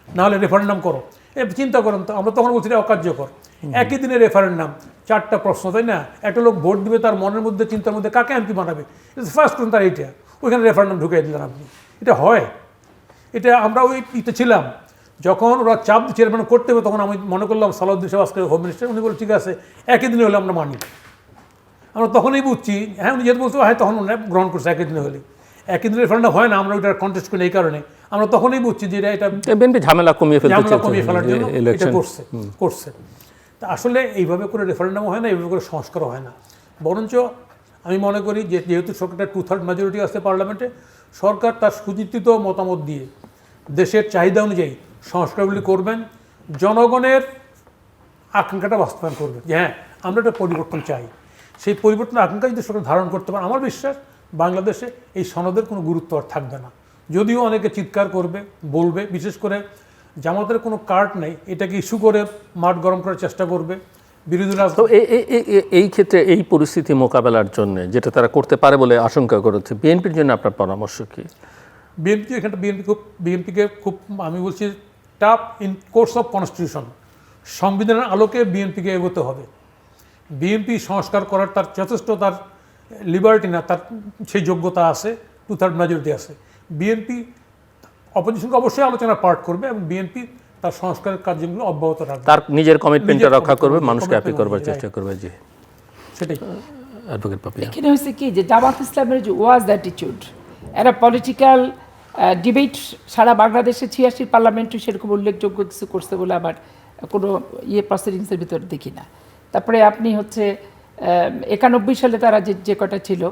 নাহলে রেফারেন্ডাম করো। চিন্তা করেন তো, আমরা তখন বলছি অকার্যকর। একই দিনে রেফারেন্ডাম, 4টা প্রশ্ন, তাই না? একটা লোক ভোট দিবে, তার মনের মধ্যে চিন্তার মধ্যে কাকে এমপি বানাবে, ফার্স্ট কোন তার এইটা, ওইখানে রেফারেন্ডাম ঢুকিয়ে দিলেন আপনি। এটা হয়? এটা আমরা ওই ছিলাম যখন ওরা চাপ চেয়ারম্যান করতে হবে, তখন আমি মনে করলাম সালাউদ্দিন সাহেব আজকে হোম মিনিস্টার, উনি বলে ঠিক আছে একই দিনে হলে আমরা মানি। আমরা তখনই বুঝছি, হ্যাঁ উনি যেহেতু বলতে হ্যাঁ তখন গ্রহণ করছে একই দিনে হলে। একই দিনের রেফারেন্ডাম হয় না, আমরা ওইটা কন্টেস্ট করি এই কারণে। আমরা তখনই বুঝছি যে এটা বিএনপি ঝামেলা কমিয়ে ফেলার জন্য এটা করছে। তা আসলে এইভাবে করে রেফারেন্ডামও হয় না, এইভাবে করে সংস্কারও হয় না। বরঞ্চ আমি মনে করি যে যেহেতু সরকারটা 2/3 মেজরিটি আছে পার্লামেন্টে, সরকার তার সুচিন্তিত মতামত দিয়ে দেশের চাহিদা অনুযায়ী সংস্কারগুলি করবেন, জনগণের আকাঙ্ক্ষাটা বাস্তবায়ন করবে যে হ্যাঁ আমরা একটা পরিবর্তন চাই। সেই পরিবর্তনের আকাঙ্ক্ষা যদি সরকার ধারণ করতে পারে, আমার বিশ্বাস বাংলাদেশে এই সনদের কোনো গুরুত্ব আর থাকবে না। যদিও অনেকে চিৎকার করবে, বলবে, বিশেষ করে জামাতের কোনো কার্ড নেই, এটাকে ইস্যু করে মাঠ গরম করার চেষ্টা করবে বিরোধী তো এই ক্ষেত্রে এই পরিস্থিতি মোকাবেলার জন্য যেটা তারা করতে পারে বলে আশঙ্কা করেছে, বিএনপির জন্য আপনার পরামর্শ কি? বিএনপিকে খুব আমি বলছি tough in course of constitution, সংবিধানের আলোকে বিএনপিকে এগোতে হবে। বিএনপি সংস্কার করার তার যথেষ্ট তার লিবার্টি না, তার সেই যোগ্যতা আছে, 2/3 মেজরিটি আছে। বিএনপি অপোজিশনকে অবশ্যই আলোচনার পার্ট করবে এবং বিএনপি তার সংস্কারের কার্যক্রম অব্যাহত রাখবে, তার নিজের কমিটমেন্টটা রক্ষা করবে, মানুষকে হ্যাপি করবার চেষ্টা করবে। জি, সেটাই। অ্যাডভোকেট পাপিয়া, এখানে হচ্ছে কি যে জামাত ইসলামের যে ওয়াজ অ্যাটিটিউড, এরা পলিটিক্যাল ডিবেট সারা বাংলাদেশে 86 পার্লামেন্টে সেরকম উল্লেখযোগ্য কিছু করছে বলে আমার কোনো প্রসিডিংসের ভিতরে দেখি না। তারপরে আপনি হচ্ছে 91 সালে তারা যে কটা ছিল,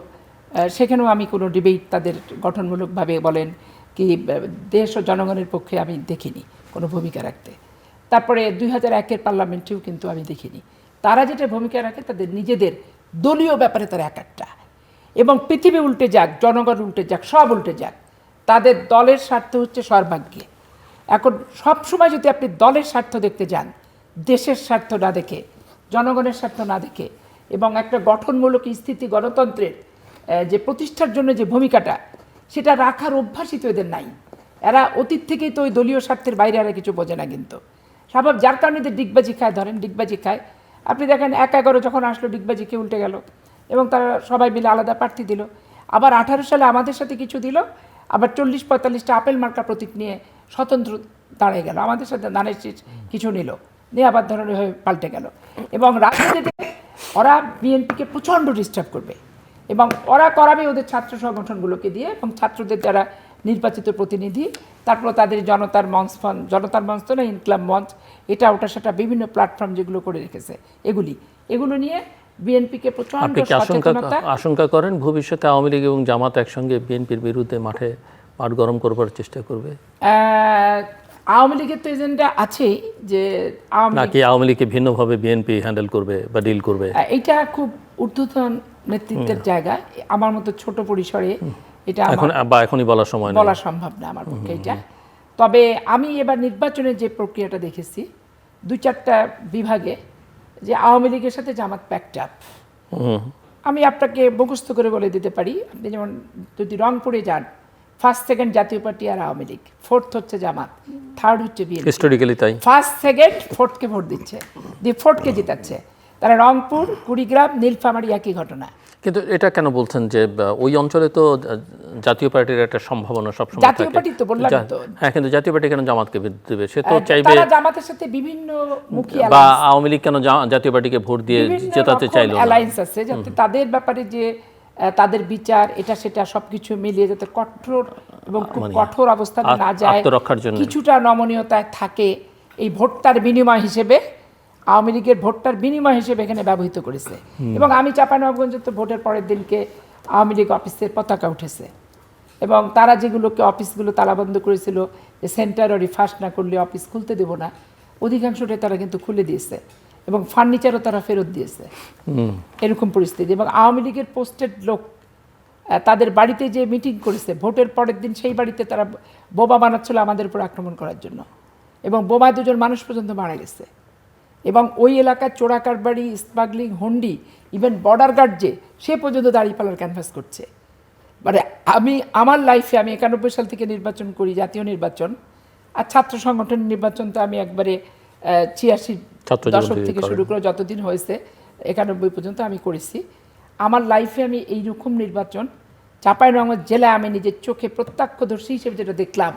সেখানেও আমি কোনো ডিবেট তাদের গঠনমূলকভাবে বলেন কি দেশ ও জনগণের পক্ষে আমি দেখিনি কোনো ভূমিকা রাখতে। তারপরে 2001-এর পার্লামেন্টেও কিন্তু আমি দেখিনি। তারা যেটা ভূমিকা রাখে তাদের নিজেদের দলীয় ব্যাপারে তারা একটা, এবং পৃথিবী উল্টে যাক, জনগণ উল্টে যাক, সব উল্টে যাক, তাদের দলের স্বার্থ হচ্ছে সর্বাগ্রে। এখন সবসময় যদি আপনি দলের স্বার্থ দেখতে যান, দেশের স্বার্থ না দেখে, জনগণের স্বার্থ না দেখে, এবং একটা গঠনমূলক স্থিতি গণতন্ত্রের যে প্রতিষ্ঠার জন্য যে ভূমিকাটা, সেটা রাখার অভ্যাসই তো এদের নাই। এরা অতীত থেকেই তো ওই দলীয় স্বার্থের বাইরে আর কিছু বোঝে না কিন্তু স্বাভাবিক, যার কারণে এদের ডিগবাজি খায়। ধরেন ডিগবাজি খায়, আপনি দেখেন 1/11 যখন আসলো ডিগবাজিকে উল্টে গেল এবং তারা সবাই মিলে আলাদা প্রার্থী দিল। আবার 18 সালে আমাদের সাথে কিছু দিল, আবার 40-45টা আপেল মার্কা প্রতীক নিয়ে স্বতন্ত্র দাঁড়িয়ে গেল, আমাদের সাথে দানের কিছু নিল, নিয়ে আবার ধরনের হয়ে পাল্টে গেল। এবং রাজনীতিতে ওরা বিএনপিকে প্রচণ্ড ডিস্টার্ব করবে, এবং ওরা করাবে ওদের ছাত্র সংগঠনগুলোকে দিয়ে, এবং ছাত্রদের যারা নির্বাচিত প্রতিনিধি, তারপর তাদের জনতার মঞ্চ তো না, ইনকলাব মঞ্চ, এটা ওটা সেটা বিভিন্ন প্ল্যাটফর্ম যেগুলো করে রেখেছে, এগুলো নিয়ে বিএনপিকে প্রচণ্ড সচেতনতা। আশঙ্কা করেন ভবিষ্যতে আওয়ামী লীগ এবং জামাত একসঙ্গে বিএনপির বিরুদ্ধে মাঠ গরম করবার চেষ্টা করবে? আওয়ামী লীগের তো এজেন্ডা আছেই যে নাকি আওয়ামী লীগকে ভিন্নভাবে বিএনপি হ্যান্ডেল করবে বা ডিল করবে? এটা খুব ঊর্ধ্বতন নেতৃত্বের জায়গা, আমার মতো ছোট পরিসরে এটা এখনই বলার সময় বলা সম্ভব না আমার পক্ষে এটা। তবে আমি এবার নির্বাচনের যে প্রক্রিয়াটা দেখেছি, 2-4টা বিভাগে যে আওয়ামী লীগের সাথে জামাত প্যাক্ট আপ। আমি আপনাকে মুখস্থ করে বলে দিতে পারি, আপনি যেমন যদি রংপুরে যান, ফার্স্ট সেকেন্ড জাতীয় পার্টি আর আওয়ামী লীগ, ফোর্থ হচ্ছে জামাত, থার্ড হচ্ছে বিএনপি। হিস্টোরিক্যালি তাই, ফার্স্ট সেকেন্ড ফোর্থকে ভোট দিচ্ছে, দিয়ে ফোর্থকে জিতাচ্ছে। তারা রংপুর, কুড়িগ্রাম, নীলফামারী একই ঘটনা। কিন্তু এটা কেন বলছেন যে ওই অঞ্চলে তো জাতীয় পার্টির একটা সম্ভাবনা সবসময় জাতীয় থাকে। পার্টি তো বললাম তো। হ্যাঁ, কিন্তু জাতীয় পার্টি কেন জামাতকে দেবে? সে তো চাইবে, তারা জামাতের সাথে বিভিন্ন মুখী বা আওয়ামী লীগ কেন জাতীয় পার্টিকে ভোট দিয়ে জেতাতে চাইলো না? অ্যালায়েন্স আছে যাতে তাদের ব্যাপারে যে তাদের বিচার এটা সেটা সবকিছু মিলিয়ে যাতে কঠোর এবং খুব কঠোর অবস্থানে না যায়, আত্মরক্ষার জন্য কিছুটা নমনীয়তায় থাকে, এই ভোটটার বিনিময় হিসেবে আওয়ামী লীগের ভোটটার বিনিময় হিসেবে এখানে ব্যবহৃত করেছে। এবং আমি চাঁপাইনবাবগঞ্জে তো ভোটের পরের দিনকে আওয়ামী লীগ অফিসের পতাকা উঠেছে, এবং তারা যেগুলোকে অফিসগুলো তালাবন্ধ করেছিল যে সেন্টাররি ফার্স্ট না করলে অফিস খুলতে দেব না, অধিকাংশটাই তারা কিন্তু খুলে দিয়েছে, এবং ফার্নিচারও তারা ফেরত দিয়েছে। এরকম পরিস্থিতি। এবং আওয়ামী লীগের পোস্টেড লোক তাদের বাড়িতে যে মিটিং করেছে ভোটের পরের দিন, সেই বাড়িতে তারা বোমা বানাচ্ছিল আমাদের উপর আক্রমণ করার জন্য, এবং বোমায় 2 জন মানুষ পর্যন্ত মারা গেছে। এবং ওই এলাকায় চোরাকারবাড়ি, স্মাগলিং, হুন্ডি, ইভেন বর্ডার গার্ড যে সে পর্যন্ত দাঁড়িপাল্লার ক্যানভাস করছে। মানে আমার লাইফে আমি 91 সাল থেকে নির্বাচন করি, জাতীয় নির্বাচন আর ছাত্র সংগঠনের নির্বাচন তো আমি একবারে 86 দশক থেকে শুরু করে যতদিন হয়েছে 91 পর্যন্ত আমি করেছি। আমার লাইফে আমি এইরকম নির্বাচন চাঁপাইনবাবগঞ্জ জেলায় আমি নিজের চোখে প্রত্যক্ষদর্শী হিসেবে যেটা দেখলাম,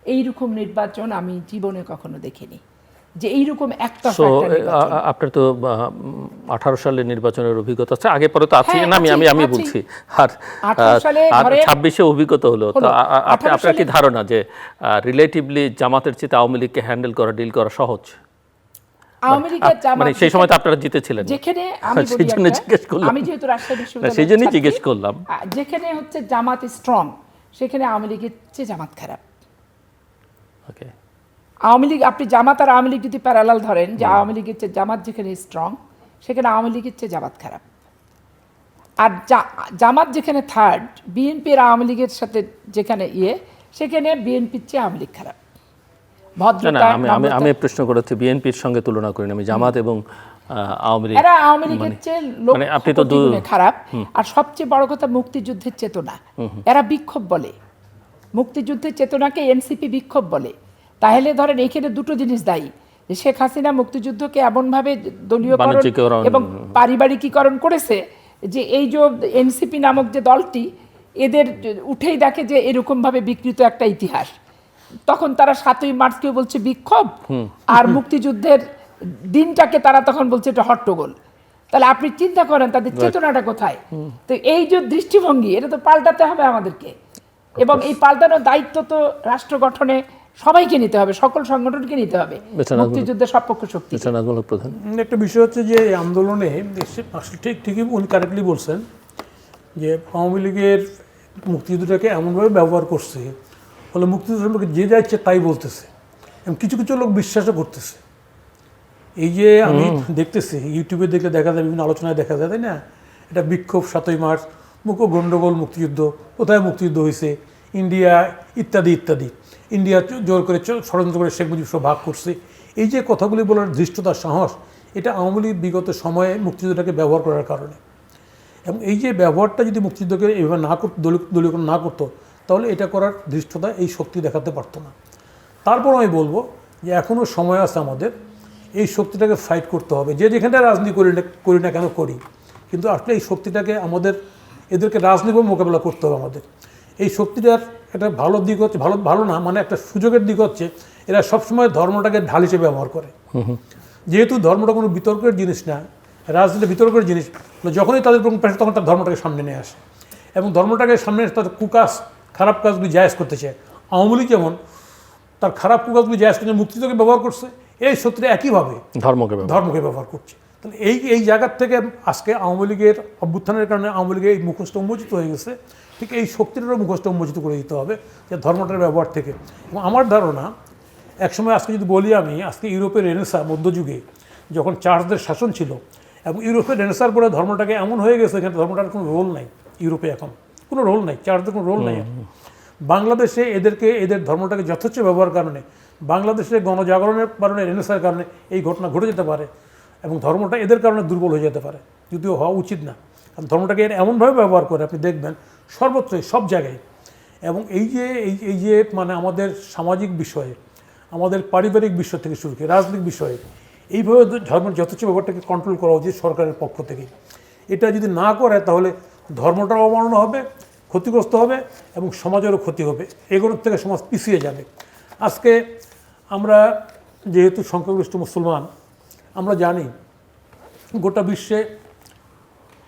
এইরকম নির্বাচন আমি জীবনে কখনো দেখিনি, যে এইরকম একটা। আপনার তো 18 সালের নির্বাচনের অভিজ্ঞতা আছে, আগে পরে তো আছে না, আমি বলছি, আর 26-এ অভিজ্ঞতা হলো। তো আপনার কি ধারণা যে রিলেটিভলি জামাতের চেয়ে আওয়ামী লীগকে হ্যান্ডেল করা, ডিল করা সহজ? আওয়ামী লীগের মানে সেই সময় তো আপনারা জিতেছিলেন, যেখানে আমি সেই জন্য জিজ্ঞেস করলাম, আমি যেহেতু রাজশাহী বিশ্ববিদ্যালয়, সেই জন্যই জিজ্ঞেস করলাম। যেখানে হচ্ছে জামাত স্ট্রং সেখানে আওয়ামী লীগের চেয়ে জামাত খারাপ। ওকে, আওয়ামী লীগ, আপনি জামাত আর আওয়ামী লীগ যদি প্যারালাল ধরেন, যে আওয়ামী লীগের চেয়ে জামাত যেখানে স্ট্রং সেখানে আওয়ামী লীগের চেয়ে জামাত খারাপ। আর জামাত যেখানে থার্ড, বিএনপি আর আওয়ামী লীগের সাথে যেখানে সেখানে বিএনপির চেয়ে আওয়ামী লীগ খারাপ। আমি প্রশ্ন করেছি বিএনপির সঙ্গে তুলনা করিনি, আমি জামাত এবং আওয়ামী লীগ, এরা আওয়ামী লীগের চেয়ে মানে আপনি তো খারাপ। আর সবচেয়ে বড় কথা মুক্তিযুদ্ধের চেতনা, এরা বিক্ষোভ বলে, মুক্তিযুদ্ধের চেতনাকে এনসিপি বিক্ষোভ বলে। তাহলে ধরেন এইখানে দুটো জিনিস দায়ী, যে শেখ হাসিনা মুক্তিযুদ্ধকে এমনভাবে দলীয়করণ এবং পারিবারিকীকরণ করেছে যে এই যে এনসিপি নামক যে দলটি এদের উঠেই দেখে যে এরকমভাবে বিকৃত একটা ইতিহাস। তখন তারা 7ই মার্চকেও বলছে বিক্ষোভ, আর মুক্তিযুদ্ধের দিনটাকে তারা তখন বলছে এটা হট্টগোল। তাহলে আপনি চিন্তা করেন তাদের চেতনাটা কোথায়। তো এই যে দৃষ্টিভঙ্গি, এটা তো পাল্টাতে হবে আমাদেরকে, এবং এই পাল্টানোর দায়িত্ব তো রাষ্ট্র গঠনে সবাইকে নিতে হবে, সকল সংগঠনকে নিতে হবে, মুক্তিযুদ্ধের সপক্ষ শক্তি। একটা বিষয় হচ্ছে যে এই আন্দোলনে ঠিকই উনি কারেক্টলি বলছেন যে আওয়ামী লীগের মুক্তিযুদ্ধটাকে এমনভাবে ব্যবহার করছে, ফলে মুক্তিযুদ্ধ সম্পর্কে যে যা ইচ্ছে তাই বলতেছে, এবং কিছু কিছু লোক বিশ্বাসও করতেছে। এই যে আমি দেখতেছি ইউটিউবে দেখলে দেখা যায়, বিভিন্ন আলোচনায় দেখা যায়, তাই না, এটা বিক্ষোভ 7ই মার্চ, গণ্ডগোল, মুক্তিযুদ্ধ, কোথায় মুক্তিযুদ্ধ হয়েছে, ইন্ডিয়া ইত্যাদি ইত্যাদি, ইন্ডিয়া জোর করে ষড়যন্ত্র করে শেখ মুজিব সব ভাগ করছে। এই যে কথাগুলি বলার ধৃষ্টতার সাহস, এটা আওয়ামী লীগ বিগত সময়ে মুক্তিযুদ্ধটাকে ব্যবহার করার কারণে। এবং এই যে ব্যবহারটা যদি মুক্তিযুদ্ধকে এইভাবে না করতো, দলীয়করণ না করতো, তাহলে এটা করার ধৃষ্টতা, এই শক্তি দেখাতে পারতো না। তারপর আমি বলবো যে এখনও সময় আছে আমাদের এই শক্তিটাকে ফাইট করতে হবে, যে যেখানটা রাজনীতি করি না কেন করি, কিন্তু আসলে এই শক্তিটাকে আমাদের, এদেরকে রাজনীতিভাবে মোকাবেলা করতে হবে আমাদের। এই শক্তিটার একটা ভালো দিক হচ্ছে, ভালো না মানে একটা সুযোগের দিক হচ্ছে, এরা সবসময় ধর্মটাকে ঢাল হিসেবে ব্যবহার করে। যেহেতু ধর্মটা কোনো বিতর্কের জিনিস না, রাজনীতি বিতর্কের জিনিস, যখনই তাদের কোনো প্রেশার তখন তার ধর্মটাকে সামনে নিয়ে আসে, এবং ধর্মটাকে সামনে এসে তাদের কুকাজ, খারাপ কাজগুলি জায়েজ করতে চায়। আওয়ামী লীগ যেমন তার খারাপ কুকাজগুলি জায়েজ করতে মুক্তিযুদ্ধকে ব্যবহার করছে, এই শক্তিটা একইভাবে ধর্মকে ব্যবহার করছে। তাহলে এই জায়গার থেকে আজকে আওয়ামী লীগের অভ্যুত্থানের কারণে আওয়ামী লীগের এই মুখোশটা উন্মোচিত হয়ে গেছে, ঠিক এই শক্তিটারও মুখোশটা উন্মোচিত করে দিতে হবে, যে ধর্মটার ব্যবহার থেকে। এবং আমার ধারণা একসময় আজকে যদি বলি আমি, আজকে ইউরোপের রেনেসাঁ মধ্যযুগে যখন চার্চদের শাসন ছিল, এবং ইউরোপের রেনেসার পরে ধর্মটাকে এমন হয়ে গেছে এখানে ধর্মটার কোনো রোল নাই, ইউরোপে এখন কোনো রোল নাই, চার্চদের কোনো রোল নাই। বাংলাদেশে এদের ধর্মটাকে যথেচ্ছ ব্যবহার কারণে, বাংলাদেশে গণজাগরণের কারণে, রেনেসার কারণে এই ঘটনা ঘটে যেতে পারে। এবং ধর্মটা এদের কারণে দুর্বল হয়ে যেতে পারে, যদিও হওয়া উচিত না। কারণ ধর্মটাকে এমনভাবে ব্যবহার করে আপনি দেখবেন সর্বত্রই সব জায়গায়। এবং এই যে মানে আমাদের সামাজিক বিষয়ে, আমাদের পারিবারিক বিষয় থেকে শুরু করে রাজনৈতিক বিষয়ে এইভাবে ধর্মের যথেচ্ছ ব্যাপারটাকে কন্ট্রোল করা উচিত সরকারের পক্ষ থেকে। এটা যদি না করে তাহলে ধর্মটাও অবমাননা হবে, ক্ষতিগ্রস্ত হবে এবং সমাজেরও ক্ষতি হবে, এগুলোর থেকে সমাজ পিছিয়ে যাবে। আজকে আমরা যেহেতু সংখ্যাগরিষ্ঠ মুসলমান, আমরা জানি গোটা বিশ্বে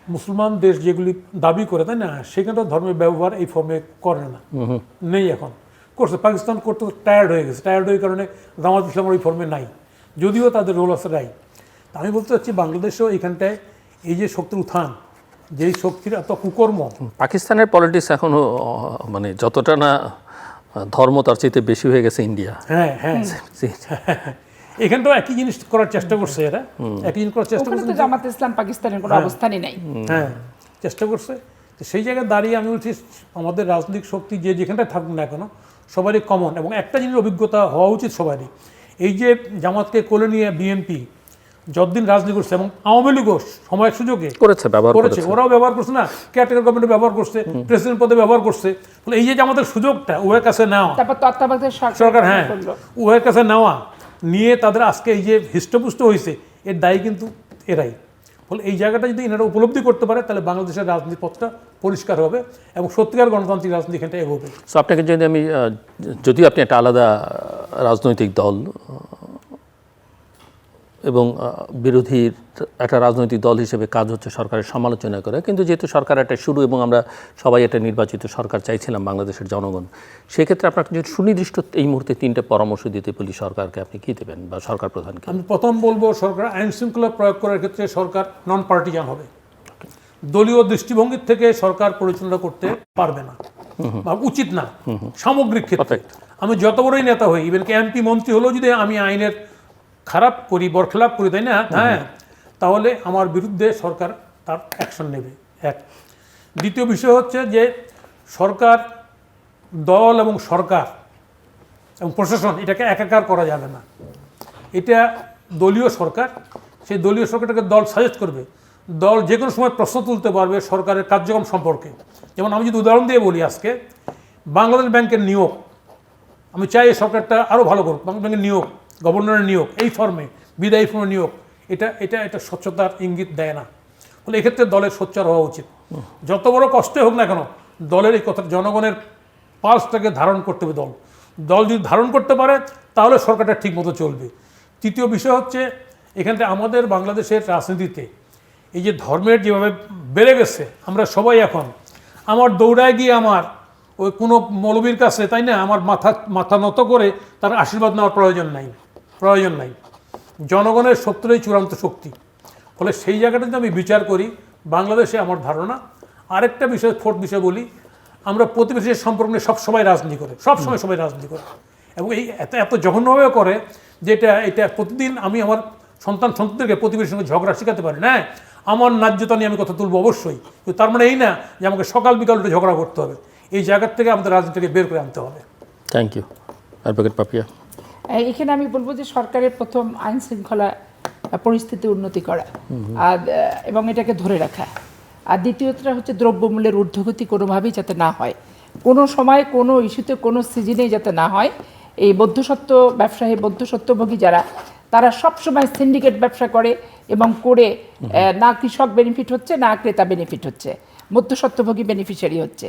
মুসলমান দেশ যেগুলি দাবি করে, তাই না, সেখানেও ধর্মের ব্যবহার এই ফর্মে করে না, নেই। এখন করছে, পাকিস্তান করতে টায়ার্ড হয়ে গেছে, টায়ার্ড হয়ে কারণে জামাত ইসলামের ওই ফর্মে নাই, যদিও তাদের রোল আছে নাই। তা আমি বলতে চাচ্ছি বাংলাদেশেও এইখানটায় এই যে শক্তির উত্থান, যেই শক্তির এত কুকর্ম, পাকিস্তানের পলিটিক্স এখনো মানে যতটা না ধর্ম তার চাইতে বেশি হয়ে গেছে ইন্ডিয়া। হ্যাঁ হ্যাঁ, এখানটাও একই জিনিস করার চেষ্টা করছে এরা, একই জিনিস করার চেষ্টা ওখানে করছে। তো জামাত ইসলাম পাকিস্তানের কোনো অবস্থানই নাই। হ্যাঁ, চেষ্টা করছে। তো সেই জায়গায় দাঁড়িয়ে আমি বলছি আমাদের রাজনৈতিক শক্তি যে যেখানটায় থাকুক না কেন সবারই কমন এবং একটা জিনিস অভিজ্ঞতা হওয়া উচিত সবারই। এই যে জামাতকে কোলে নিয়ে বিএনপি যতদিন রাজনীতি করছে এবং আওয়ামী লীগও সময়ের সুযোগে করেছে, ব্যবহার করেছে, ওরাও ব্যবহার করছে না, কেয়ারটেকার গভর্নমেন্ট ব্যবহার করছে, প্রেসিডেন্ট পদে ব্যবহার করছে। ফলে এই যে আমাদের সুযোগটা উভয়ের কাছে নেওয়া, তারপর তত্ত্বাবধায়ক সরকার, হ্যাঁ, উভয়ের কাছে নেওয়া নিয়ে তাদের আজকে এই যে হৃষ্টপুষ্ট হয়েছে, এর দায়ী কিন্তু এরাই। ফলে এই জায়গাটা যদি এনারা উপলব্ধি করতে পারে তাহলে বাংলাদেশের রাজনীতি পথটা পরিষ্কার হবে এবং সত্যিকার গণতান্ত্রিক রাজনীতি এখানটা এগোবে। সো আপনাকে যদি আমি যদিও আপনি একটা আলাদা রাজনৈতিক দল এবং বিরোধীর একটা রাজনৈতিক দল হিসেবে কাজ হচ্ছে সরকারের সমালোচনা করে, কিন্তু যেহেতু সরকার একটা শুরু এবং আমরা সবাই একটা নির্বাচিত সরকার চাইছিলাম বাংলাদেশের জনগণ, সেক্ষেত্রে আপনাকে যদি সুনির্দিষ্ট এই মুহূর্তে 3টে পরামর্শ দিতে বলি সরকারকে, আপনি কী দেবেন বা সরকার প্রধানকে? আমি প্রথম বলবো সরকার আইন শৃঙ্খলা প্রয়োগ করার ক্ষেত্রে সরকার নন পার্টিজান হবে। দলীয় দৃষ্টিভঙ্গির থেকে সরকার পরিচালনা করতে পারবে না বা উচিত না সামগ্রিক ক্ষেত্রে। আমি যত বড়ই নেতা হই, ইভেন কি এমপি মন্ত্রী হলেও যদি আমি আইনের খারাপ করি, বরখেলাপ করি, তাই না, হ্যাঁ, তাহলে আমার বিরুদ্ধে সরকার তার অ্যাকশন নেবে। এক। দ্বিতীয় বিষয় হচ্ছে যে সরকার, দল এবং সরকার এবং প্রশাসন এটাকে একাকার করা যাবে না। এটা দলীয় সরকার, সেই দলীয় সরকারটাকে দল সাজেস্ট করবে। দল যে কোনো সময় প্রশ্ন তুলতে পারবে সরকারের কার্যক্রম সম্পর্কে। যেমন আমি যদি উদাহরণ দিয়ে বলি, আজকে বাংলাদেশ ব্যাংকের নিয়োগ, আমি চাই এই সরকারটা আরও ভালো করুক। বাংলাদেশ ব্যাংকের নিয়োগ, গভর্নরের নিয়োগ এই ফর্মে, বিদায়ী ফর্মে নিয়োগ, এটা স্বচ্ছতার ইঙ্গিত দেয় না। ফলে এক্ষেত্রে দলের সোচ্চার হওয়া উচিত। যত বড় কষ্টে হোক না কেন দলের এই কথা, জনগণের পালসটাকে ধারণ করতে হবে। দল যদি ধারণ করতে পারে তাহলে সরকারটা ঠিক মতো চলবে। তৃতীয় বিষয় হচ্ছে এখানটা আমাদের বাংলাদেশের রাজনীতিতে এই যে ধর্মের যেভাবে বেড়ে গেছে, আমরা সবাই এখন আমার দৌড়ায় গিয়ে আমার ওই কোনো মৌলবীর কাছে, তাই না, আমার মাথা নত করে তার আশীর্বাদ নেওয়ার প্রয়োজন নাই। জনগণের শক্তিরই চূড়ান্ত শক্তি। ফলে সেই জায়গাটা যদি আমি বিচার করি বাংলাদেশে, আমার ধারণা আরেকটা বিষয়, ফোর্থ বিষয় বলি, আমরা প্রতিবেশীর সম্পর্ক নিয়ে সবসময় রাজনীতি করে, সবসময় সবাই রাজনীতি করে এবং এই এত জঘন্যভাবে করে যে এটা প্রতিদিন আমি আমার সন্তানদেরকে প্রতিবেশীর সঙ্গে ঝগড়া শেখাতে পারি না। আমার ন্যায্যতা নিয়ে আমি কথা তুলবো অবশ্যই, কিন্তু তার মানে এই না যে আমাকে সকাল বিকাল উঠে ঝগড়া করতে হবে। এই জায়গার থেকে আমাদের রাজনীতিকে বের করে আনতে হবে। Thank you. অ্যাডভোকেট পাপিয়া? এখানে আমি বলবো যে সরকারের প্রথম আইন শৃঙ্খলা পরিস্থিতি উন্নতি করা আর এবং এটাকে ধরে রাখা, আর দ্বিতীয়টা হচ্ছে দ্রব্যমূল্যের ঊর্ধ্বগতি কোনোভাবেই যাতে না হয়, কোনো সময় কোনো ইস্যুতে কোনো সিজনেই যাতে না হয়। এই মধ্যস্বত্ব ব্যবসায়ী, মধ্যস্বত্বভোগী যারা, তারা সবসময় সিন্ডিকেট ব্যবসা করে এবং করে না কৃষক বেনিফিট হচ্ছে, না ক্রেতা বেনিফিট হচ্ছে, মধ্যস্বত্বভোগী বেনিফিশিয়ারি হচ্ছে।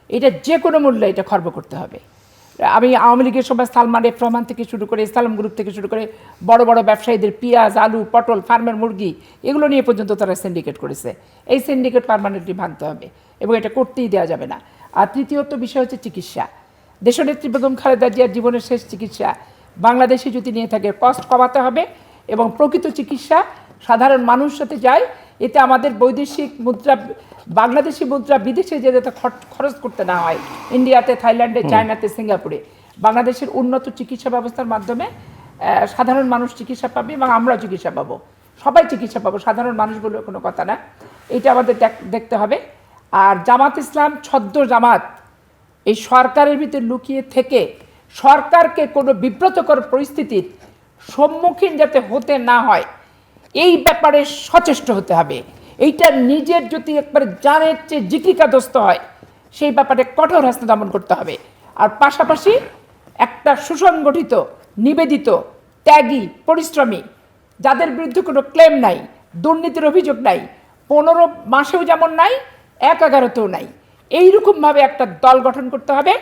এটা যে কোনো মূল্যে এটা খর্ব করতে হবে। আমি আওয়ামী লীগের সময় সালমান এফ রহমান থেকে শুরু করে, ইসলাম গ্রুপ থেকে শুরু করে বড় বড় ব্যবসায়ীদের পেঁয়াজ, আলু, পটল, ফার্মের মুরগি এগুলো নিয়ে পর্যন্ত তারা সিন্ডিকেট করেছে। এই সিন্ডিকেট পার্মানেন্টলি ভাঙতে হবে এবং এটা করতেই দেওয়া যাবে না। আর তৃতীয়ত বিষয় হচ্ছে চিকিৎসা। দেশনেত্রী বেগম খালেদা জিয়ার জীবনের শেষ চিকিৎসা বাংলাদেশে যদি নিয়ে থাকে, কস্ট কমাতে হবে এবং প্রকৃত চিকিৎসা সাধারণ মানুষ সাথে যায়। এতে আমাদের বৈদেশিক মুদ্রা, বাংলাদেশি মুদ্রা বিদেশে যে যাতে খরচ করতে না হয়, ইন্ডিয়াতে, থাইল্যান্ডে, চায়নাতে, সিঙ্গাপুরে। বাংলাদেশের উন্নত চিকিৎসা ব্যবস্থার মাধ্যমে সাধারণ মানুষ চিকিৎসা পাবে এবং আমরা চিকিৎসা পাবো, সবাই চিকিৎসা পাবো, সাধারণ মানুষ বলে কোনো কথা না। এটা আমাদের দেখতে হবে। আর জামাত ইসলাম ছদ্ম জামাত এই সরকারের ভিতরে লুকিয়ে থেকে সরকারকে কোনো বিব্রতকর পরিস্থিতির সম্মুখীন যাতে হতে না হয়, এই ব্যাপারে সচেষ্ট হতে হবে। এইটা নিজের যদি একবারে জানের চেয়ে জিকিকাদস্ত হয় সেই ব্যাপারে কঠোর হস্তে দমন করতে হবে। আর পাশাপাশি একটা সুসংগঠিত, নিবেদিত, ত্যাগী, পরিশ্রমী, যাদের বিরুদ্ধে কোনো ক্লেম নাই, দুর্নীতির অভিযোগ নাই, 15 মাসেও যেমন নাই, 11-তেও নাই, এইরকমভাবে একটা দল গঠন করতে হবে,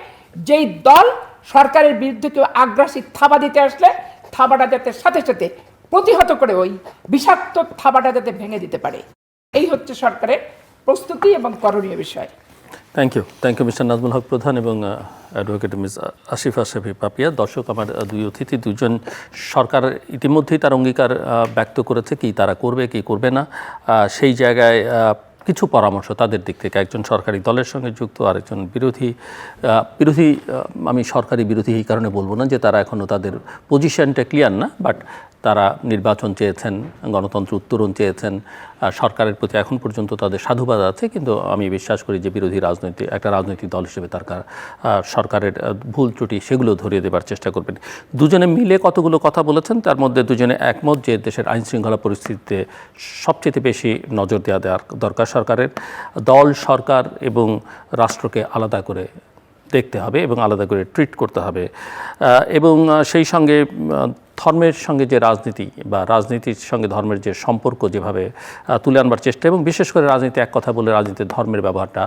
যেই দল সরকারের বিরুদ্ধে কেউ আগ্রাসী থাবা দিতে আসলে থাবাটা যাতে সাথে সাথে প্রতিহত করে ওই বিষাক্ত থাবাটা যাতে ভেঙে দিতে পারে। এই হচ্ছে সরকারের প্রস্তুতি এবং করণীয় বিষয়। থ্যাংক ইউ মিস্টার নাজমুল হক প্রধান এবং অ্যাডভোকেট মিস আসিফা শেফি পাপিয়া। দর্শক, আমার দুই অতিথি দুজন সরকার ইতিমধ্যেই তার অঙ্গীকার ব্যক্ত করেছে, কি তারা করবে কি করবে না, সেই জায়গায় কিছু পরামর্শ তাদের দিক থেকে। একজন সরকারি দলের সঙ্গে যুক্ত, আরেকজন বিরোধী। আমি সরকারি বিরোধী এই কারণে বলবো না যে তারা এখনও তাদের পজিশনটা ক্লিয়ার না, বাট তারা নির্বাচন চেয়েছেন, গণতন্ত্র উত্তরণ চেয়েছেন, সরকারের প্রতি এখন পর্যন্ত তাদের সাধুবাদ আছে। কিন্তু আমি বিশ্বাস করি যে বিরোধী একটা রাজনৈতিক দল হিসেবে তার সরকারের ভুল ত্রুটি সেগুলো ধরিয়ে দেবার চেষ্টা করবেন। দুজনে মিলে কতগুলো কথা বলেছেন, তার মধ্যে দুজনে একমত যে দেশের আইনশৃঙ্খলা পরিস্থিতিতে সবচেয়ে বেশি নজর দেওয়া দরকার সরকারের। দল, সরকার এবং রাষ্ট্রকে আলাদা করে দেখতে হবে এবং আলাদা করে ট্রিট করতে হবে। এবং সেই সঙ্গে ধর্মের সঙ্গে যে রাজনীতি বা রাজনীতির সঙ্গে ধর্মের যে সম্পর্ক যেভাবে তুলে আনবার চেষ্টা, এবং বিশেষ করে রাজনীতি এক কথা বলে রাজনীতির ধর্মের ব্যবহারটা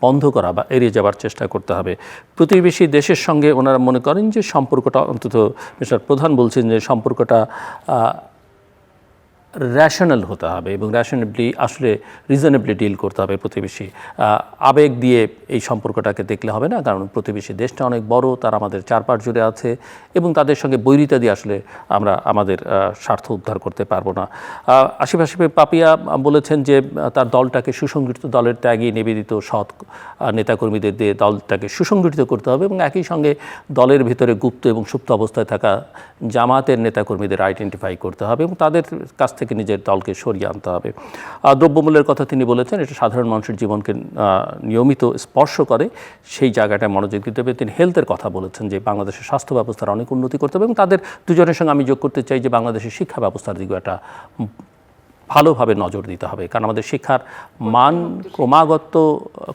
বন্ধ করা বা এড়িয়ে যাবার চেষ্টা করতে হবে। প্রতিবেশী দেশের সঙ্গে ওনারা মনে করেন যে সম্পর্কটা, অন্তত মিস্টার প্রধান বলছেন যে সম্পর্কটা র্যাশনাল হতে হবে এবং আসলে রিজনেবলি ডিল করতে হবে। প্রতিবেশী আবেগ দিয়ে এই সম্পর্কটাকে দেখলে হবে না, কারণ প্রতিবেশী দেশটা অনেক বড়, তারা আমাদের চারপাশ জুড়ে আছে এবং তাদের সঙ্গে বৈরিতা দিয়ে আসলে আমরা আমাদের স্বার্থ উদ্ধার করতে পারবো না। আসিফ পাপিয়া বলেছেন যে তার দলটাকে সুসংগঠিত, দলের ত্যাগী, নিবেদিত, সৎ নেতাকর্মীদের দিয়ে দলটাকে সুসংগঠিত করতে হবে এবং একই সঙ্গে দলের ভিতরে গুপ্ত এবং সুপ্ত অবস্থায় থাকা জামাতের নেতাকর্মীদের আইডেন্টিফাই করতে হবে এবং তাদের কাছ থেকে নিজের দলকে সরিয়ে আনতে হবে। দ্রব্যমূল্যের কথা তিনি বলেছেন, এটা সাধারণ মানুষের জীবনকে নিয়মিত স্পর্শ করে, সেই জায়গাটায় মনোযোগ দিতে হবে। তিনি হেলথের কথা বলেছেন যে বাংলাদেশের স্বাস্থ্য ব্যবস্থার অনেক উন্নতি করতে হবে এবং তাদের দুজনের সঙ্গে আমি যোগ করতে চাই যে বাংলাদেশের শিক্ষা ব্যবস্থার দিকেও একটা ভালোভাবে নজর দিতে হবে, কারণ আমাদের শিক্ষার মান ক্রমাগত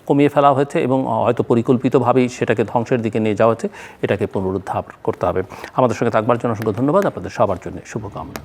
কমিয়ে ফেলা হয়েছে এবং হয়তো পরিকল্পিতভাবেই সেটাকে ধ্বংসের দিকে নিয়ে যাওয়া হয়েছে। এটাকে পুনরুদ্ধার করতে হবে। আমাদের সঙ্গে থাকবার জন্য অসংখ্য ধন্যবাদ। আপনাদের সবার জন্য শুভকামনা।